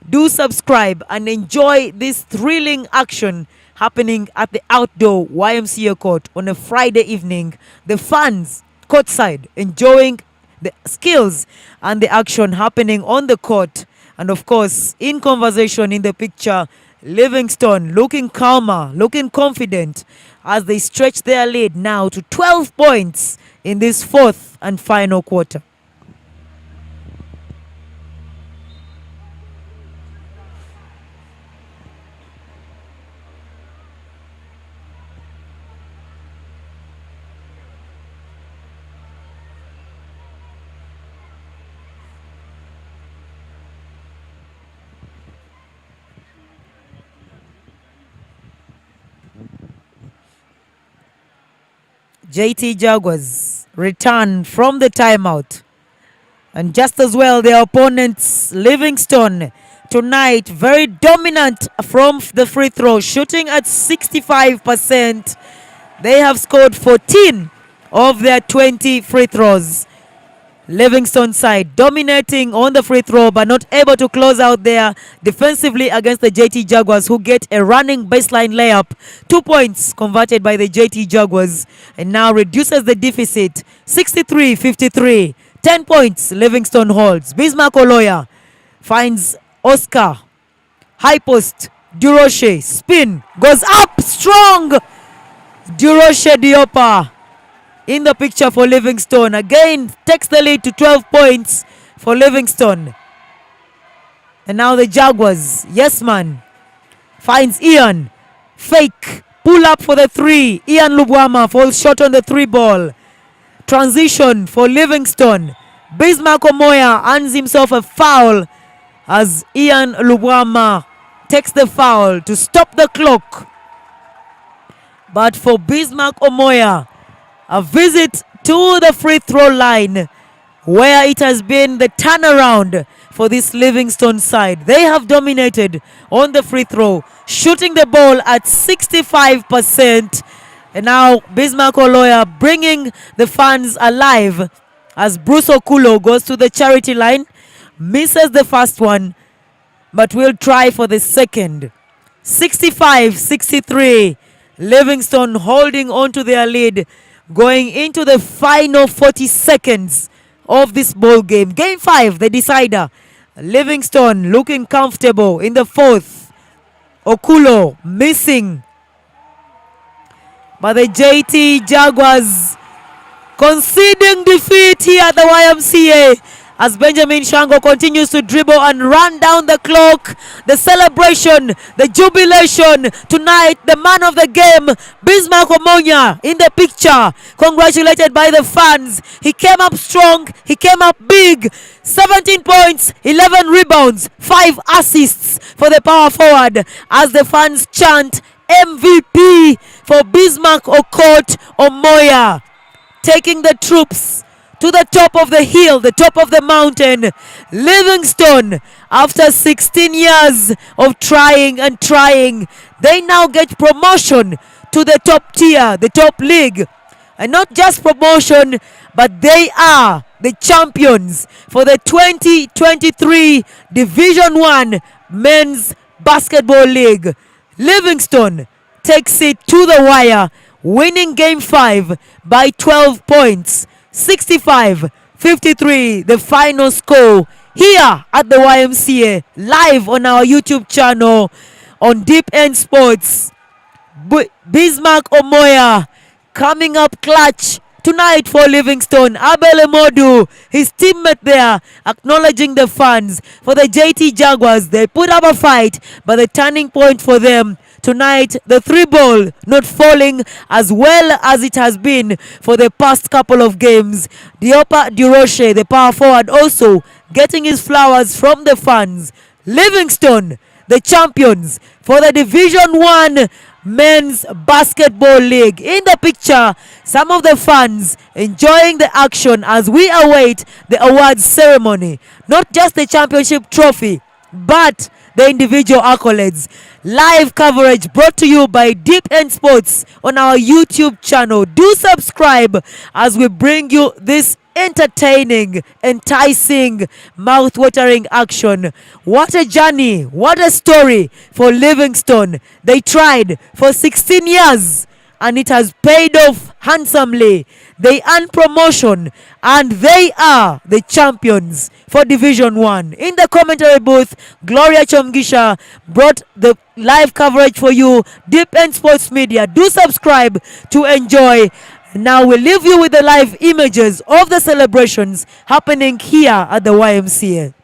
Do subscribe and enjoy this thrilling action happening at the outdoor YMCA court on a Friday evening. The fans courtside enjoying the skills and the action happening on the court. And of course, in conversation in the picture, Livingstone looking calmer, looking confident as they stretch their lead now to 12 points in this fourth and final quarter. JT Jaguars return from the timeout. And just as well, their opponents, Livingstone, tonight very dominant from the free throw, shooting at 65%. They have scored 14 of their 20 free throws. Livingstone side dominating on the free throw but not able to close out there defensively against the JT Jaguars, who get a running baseline layup. 2 points converted by the JT Jaguars and now reduces the deficit. 63-53. 10 points Livingstone holds. Bismarck Oloya finds Oscar. High post. Duroche. Spin. Goes up strong. Duroche Diopa in the picture for Livingstone. Again, takes the lead to 12 points for Livingstone. And now the Jaguars. Yes, man. Finds Ian. Fake. Pull up for the 3. Ian Lubwama falls short on the 3 ball. Transition for Livingstone. Bismarck Omoya earns himself a foul. as Ian Lubwama takes the foul to stop the clock. But for Bismarck Omoya, a visit to the free throw line where it has been the turnaround for this Livingstone side. They have dominated on the free throw, shooting the ball at 65%. And now Bismarck Oloya bringing the fans alive as Bruce Okulo goes to the charity line, misses the first one, but will try for the second. 65-63. Livingstone holding on to their lead going into the final 40 seconds of this ball game. Game 5, the decider. Livingstone looking comfortable in the fourth. Okulo missing. But the JT Jaguars conceding defeat here at the YMCA as Benjamin Shango continues to dribble and run down the clock. The celebration, the jubilation tonight, the man of the game, Bismarck Omoya in the picture, congratulated by the fans. He came up strong, he came up big. 17 points, 11 rebounds, 5 assists for the power forward as the fans chant MVP for Bismarck Okot Omoya, taking the troops to the top of the hill, the top of the mountain. Livingstone, after 16 years of trying and trying, they now get promotion to the top tier, the top league. And not just promotion, but they are the champions for the 2023 Division 1 Men's Basketball League. Livingstone takes it to the wire, winning Game 5 by 12 points. 65-53, the final score here at the YMCA, live on our YouTube channel on Deep End Sports. Bismarck Omoya coming up clutch tonight for Livingstone. Abel Emodu, his teammate there, acknowledging the fans. For the JT Jaguars, they put up a fight, but the turning point for them tonight, the 3-ball not falling as well as it has been for the past couple of games. Diopa Duroche, the power forward, also getting his flowers from the fans. Livingstone, the champions for the Division 1 Men's Basketball League. In the picture, some of the fans enjoying the action as we await the awards ceremony. Not just the championship trophy, but the individual accolades. Live coverage brought to you by Deep End Sports on our YouTube channel. Do subscribe as we bring you this entertaining, enticing, mouth-watering action. What a journey, what a story for Livingstone. They tried for 16 years and it has paid off handsomely. They earned promotion and they are the champions for Division 1. In the commentary booth, Gloria Chomgisha brought the live coverage for you. Deep End Sports Media. Do subscribe to enjoy. Now we'll leave you with the live images of the celebrations happening here at the YMCA.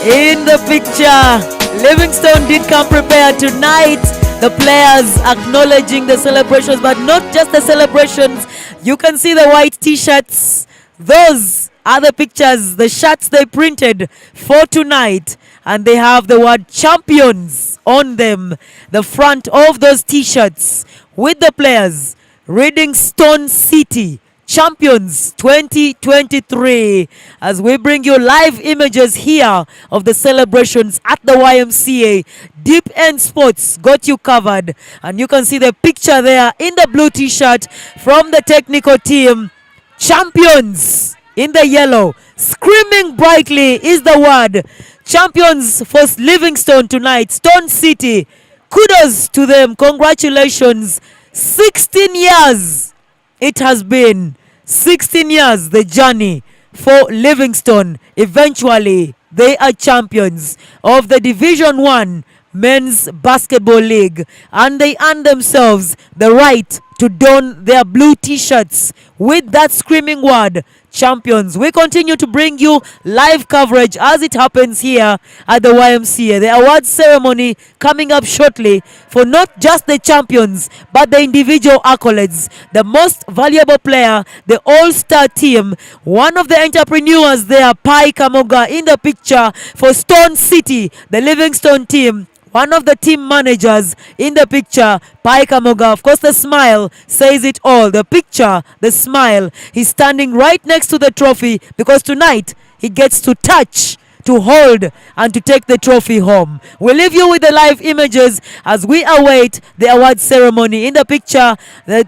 in the picture. Livingstone did come prepared tonight. The players acknowledging the celebrations, but not just the celebrations. You can see the white t-shirts. Those are the pictures, the shirts they printed for tonight. And they have the word champions on them. The front of those t-shirts with the players reading Stone City Champions 2023, as we bring you live images here of the celebrations at the YMCA. Deep End Sports got you covered, and you can see the picture there in the blue t-shirt from the technical team. Champions in the yellow, screaming brightly is the word. Champions for Livingstone tonight, Stone City. Kudos to them, congratulations. 16 years it has been, 16 years the journey for Livingstone. Eventually, they are champions of the Division 1 Men's Basketball League, and they earn themselves the right to don their blue t-shirts with that screaming word, champions. We continue to bring you live coverage as it happens here at the YMCA. The awards ceremony coming up shortly for not just the champions but the individual accolades. The most valuable player, the all-star team, one of the entrepreneurs there, Pai Kamoga in the picture for Stone City, the Livingstone team. One of the team managers in the picture, Pai Kamoga. Of course, the smile says it all. The picture, the smile. He's standing right next to the trophy because tonight he gets to touch, to hold, and to take the trophy home. We'll leave you with the live images as we await the award ceremony. In the picture, the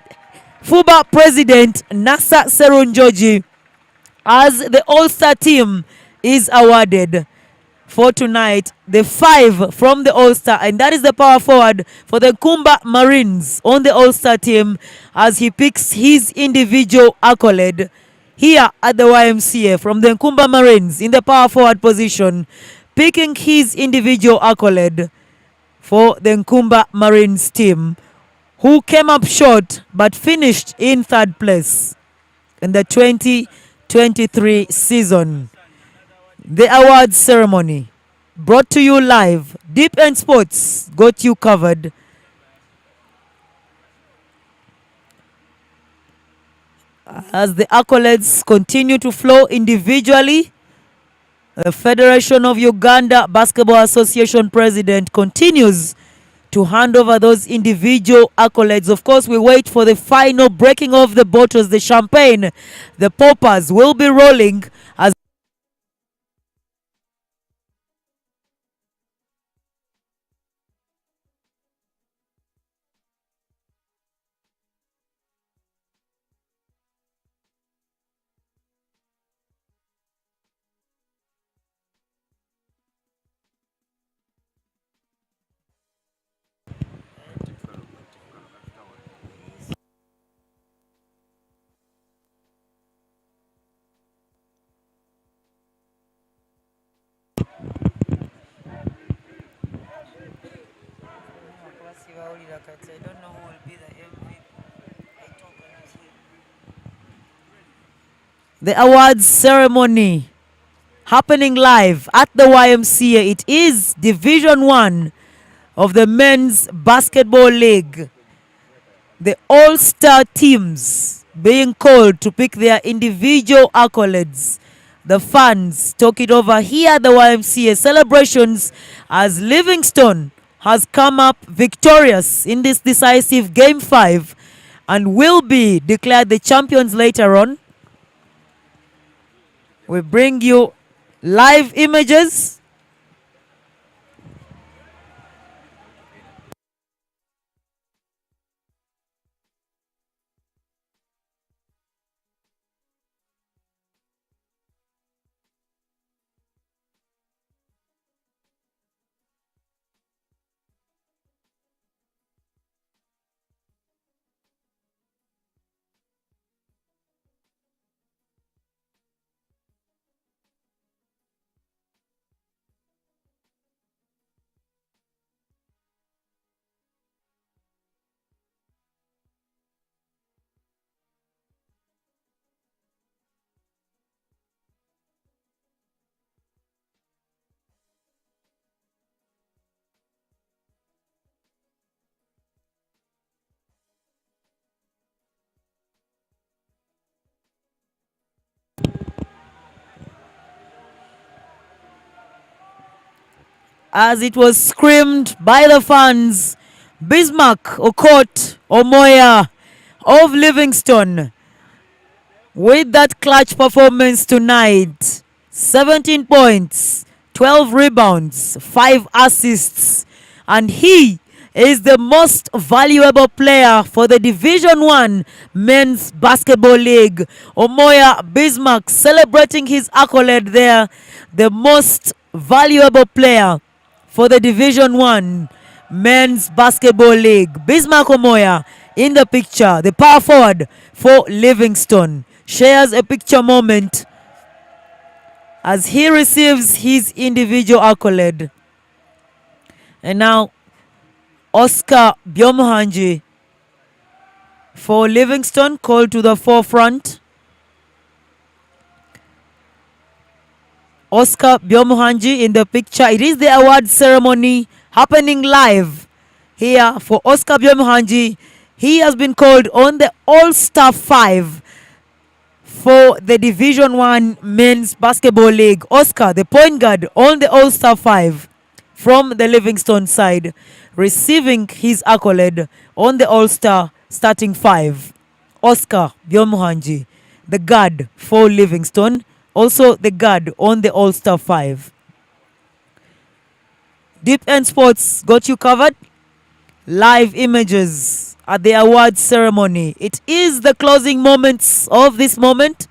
FUBA president, Nasa Serunjoji, as the all-star team is awarded for tonight, the 5 from the All-Star, and that is the power forward for the Kumba Marines on the All-Star team as he picks his individual accolade here at the YMCA from the Kumba Marines in the power forward position, picking his individual accolade for the Kumba Marines team, who came up short but finished in 3rd place in the 2023 season. The awards ceremony brought to you live. Deep End Sports got you covered. As the accolades continue to flow individually, the Federation of Uganda Basketball Association president continues to hand over those individual accolades. Of course, we wait for the final breaking of the bottles, the champagne. The poppers will be rolling as the awards ceremony happening live at the YMCA. It is Division 1 of the Men's Basketball League. The all-star teams being called to pick their individual accolades. The fans talk it over here at the YMCA celebrations as Livingstone has come up victorious in this decisive Game 5 and will be declared the champions later on. We bring you live images. as it was screamed by the fans. Bismarck Okot Omoya of Livingstone with that clutch performance tonight. 17 points, 12 rebounds, 5 assists, and he is the most valuable player for the Division 1 Men's Basketball League. Omoya Bismarck celebrating his accolade there, the most valuable player for the Division 1 Men's Basketball League. Bismarck Omoya in the picture, the power forward for Livingstone, shares a picture moment as he receives his individual accolade. And now Oscar Byomuhanji for Livingstone called to the forefront. Oscar Byomuhanji in the picture. It is the award ceremony happening live here for Oscar Byomuhanji. He has been called on the All-Star 5 for the Division 1 Men's Basketball League. Oscar, the point guard, on the All-Star 5 from the Livingstone side, receiving his accolade on the All-Star starting 5. Oscar Byomuhanji, the guard for Livingstone, also the guard on the All-Star 5. Deep End Sports got you covered. Live images at the awards ceremony. It is the closing moments of this moment.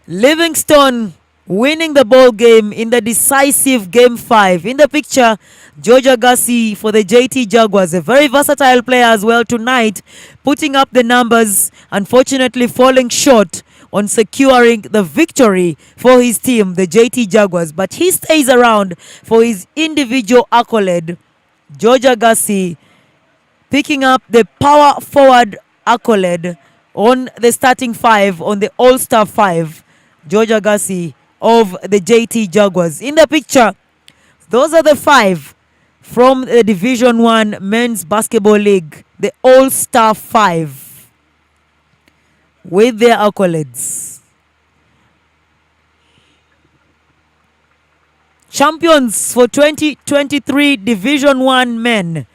Livingstone winning the ball game in the decisive game 5. In the picture, Georgia Gassi for the JT Jaguars, a very versatile player as well tonight, putting up the numbers, unfortunately falling short on securing the victory for his team, the JT Jaguars. But he stays around for his individual accolade. Georgia Gassi picking up the power forward accolade on the starting 5, on the All-Star 5. Georgia Gassi of the JT Jaguars. In the picture, those are the 5 from the Division 1 Men's Basketball League, the All-Star 5, with their accolades. Champions for 2023 Division 1 Men,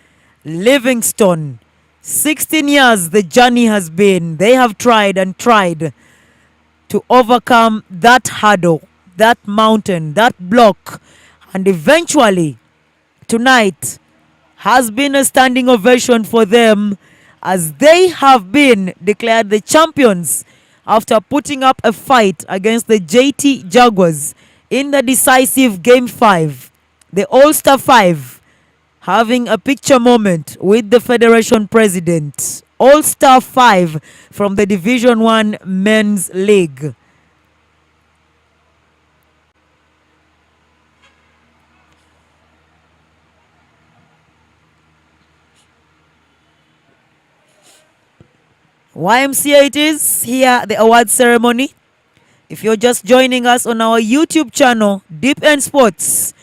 Livingstone. 16 years the journey has been. They have tried and tried to overcome that hurdle, that mountain, that block, and eventually tonight has been a standing ovation for them as they have been declared the champions after putting up a fight against the JT Jaguars in the decisive Game 5. The All-Star 5 having a picture moment with the Federation President. All-Star 5 from the Division 1 Men's League. YMCA it is here, the award ceremony. If you're just joining us on our YouTube channel, Deep End Sports,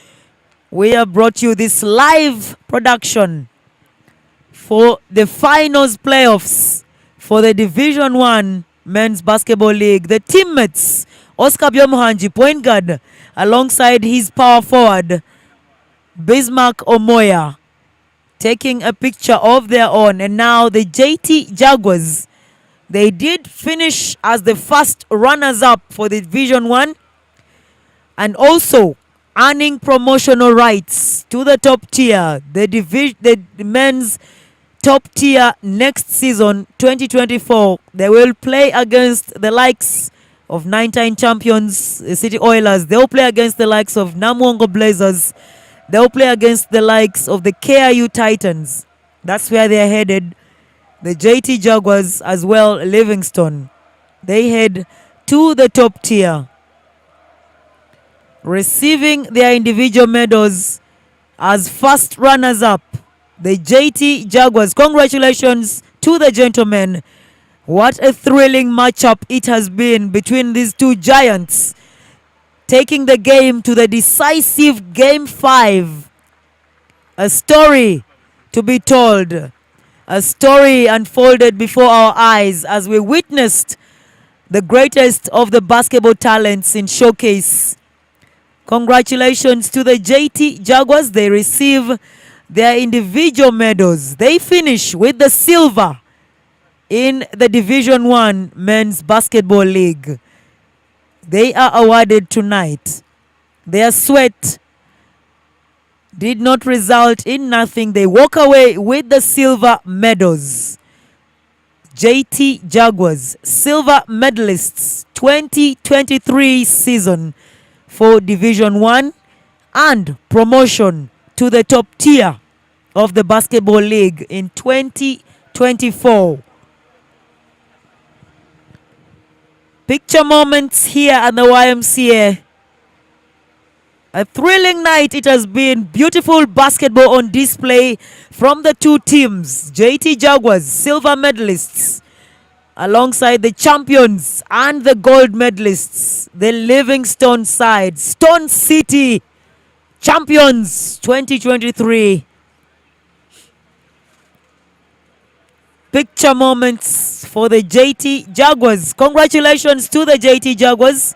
we have brought you this live production for the finals playoffs for the Division 1 Men's Basketball League. The teammates, Oscar Byomuhanji, point guard, alongside his power forward, Bismarck Omoya, taking a picture of their own. And now the JT Jaguars, they did finish as the first runners-up for the Division 1 and also earning promotional rights to the top tier, the men's top tier next season, 2024. They will play against the likes of 9-time champions, City Oilers. They'll play against the likes of Namuongo Blazers. They'll play against the likes of the KIU Titans. That's where they're headed. The JT Jaguars as well, Livingstone. They head to the top tier, receiving their individual medals as first runners-up. The JT Jaguars, congratulations to the gentlemen. What a thrilling matchup it has been between these two giants, taking the game to the decisive Game 5. A story to be told. A story unfolded before our eyes as we witnessed the greatest of the basketball talents in showcase Congratulations to the JT Jaguars. They receive their individual medals. They finish with the silver in the Division 1 Men's Basketball League. They are awarded tonight. Their sweat did not result in nothing. They walk away with the silver medals. JT Jaguars, silver medalists 2023 season for Division 1 and promotion to the top tier of the Basketball League in 2024. Picture moments here at the YMCA. A thrilling night it has been. Beautiful basketball on display from the two teams. JT Jaguars, silver medalists, alongside the champions and the gold medalists, the Livingstone side. Stone City champions 2023. Picture moments for the JT Jaguars. Congratulations to the JT Jaguars.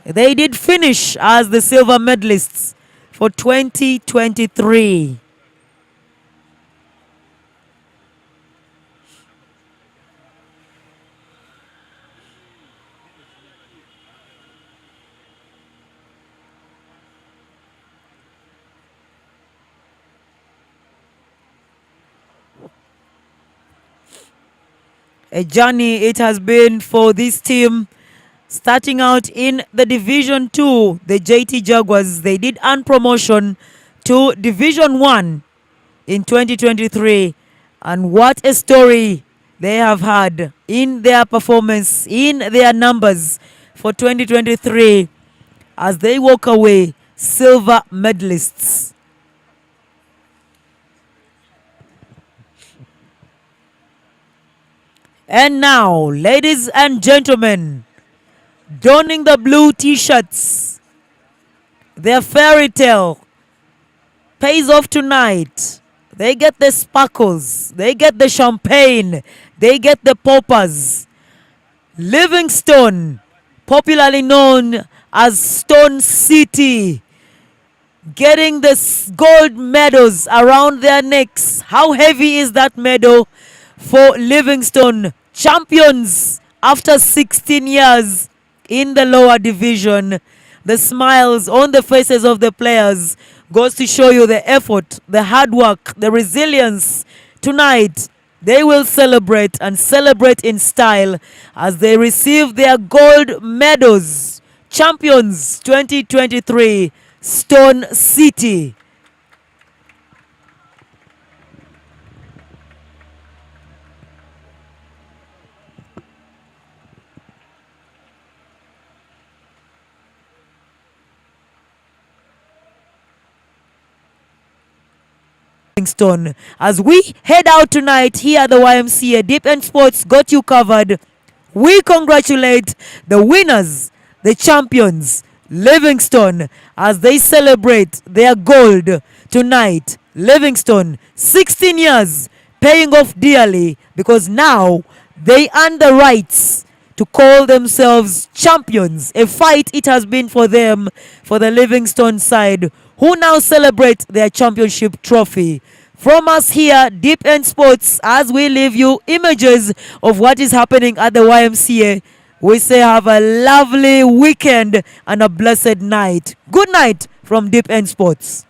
They did finish as the silver medalists for 2023. A journey it has been for this team. Starting out in the Division 2, the JT Jaguars, they did earn promotion to Division 1 in 2023. And what a story they have had in their performance, in their numbers for 2023 as they walk away silver medalists. And now, ladies and gentlemen, donning the blue t-shirts, their fairy tale pays off tonight. They get the sparkles, they get the champagne, they get the poppers. Livingstone, popularly known as Stone City, getting the gold medals around their necks. How heavy is that medal for Livingstone? Champions after 16 years in the lower division. The smiles on the faces of the players goes to show you the effort, the hard work, the resilience. Tonight, they will celebrate and celebrate in style as they receive their gold medals. Champions 2023, Stone City. Livingstone. As we head out tonight here at the YMCA, Deep End Sports got you covered. We congratulate the winners, the champions, Livingstone, as they celebrate their gold tonight. Livingstone, 16 years, paying off dearly because now they earn the rights to call themselves champions. A fight it has been for them, for the Livingstone side, who now celebrate their championship trophy. From us here, Deep End Sports, as we leave you images of what is happening at the YMCA, we say have a lovely weekend and a blessed night. Good night from Deep End Sports.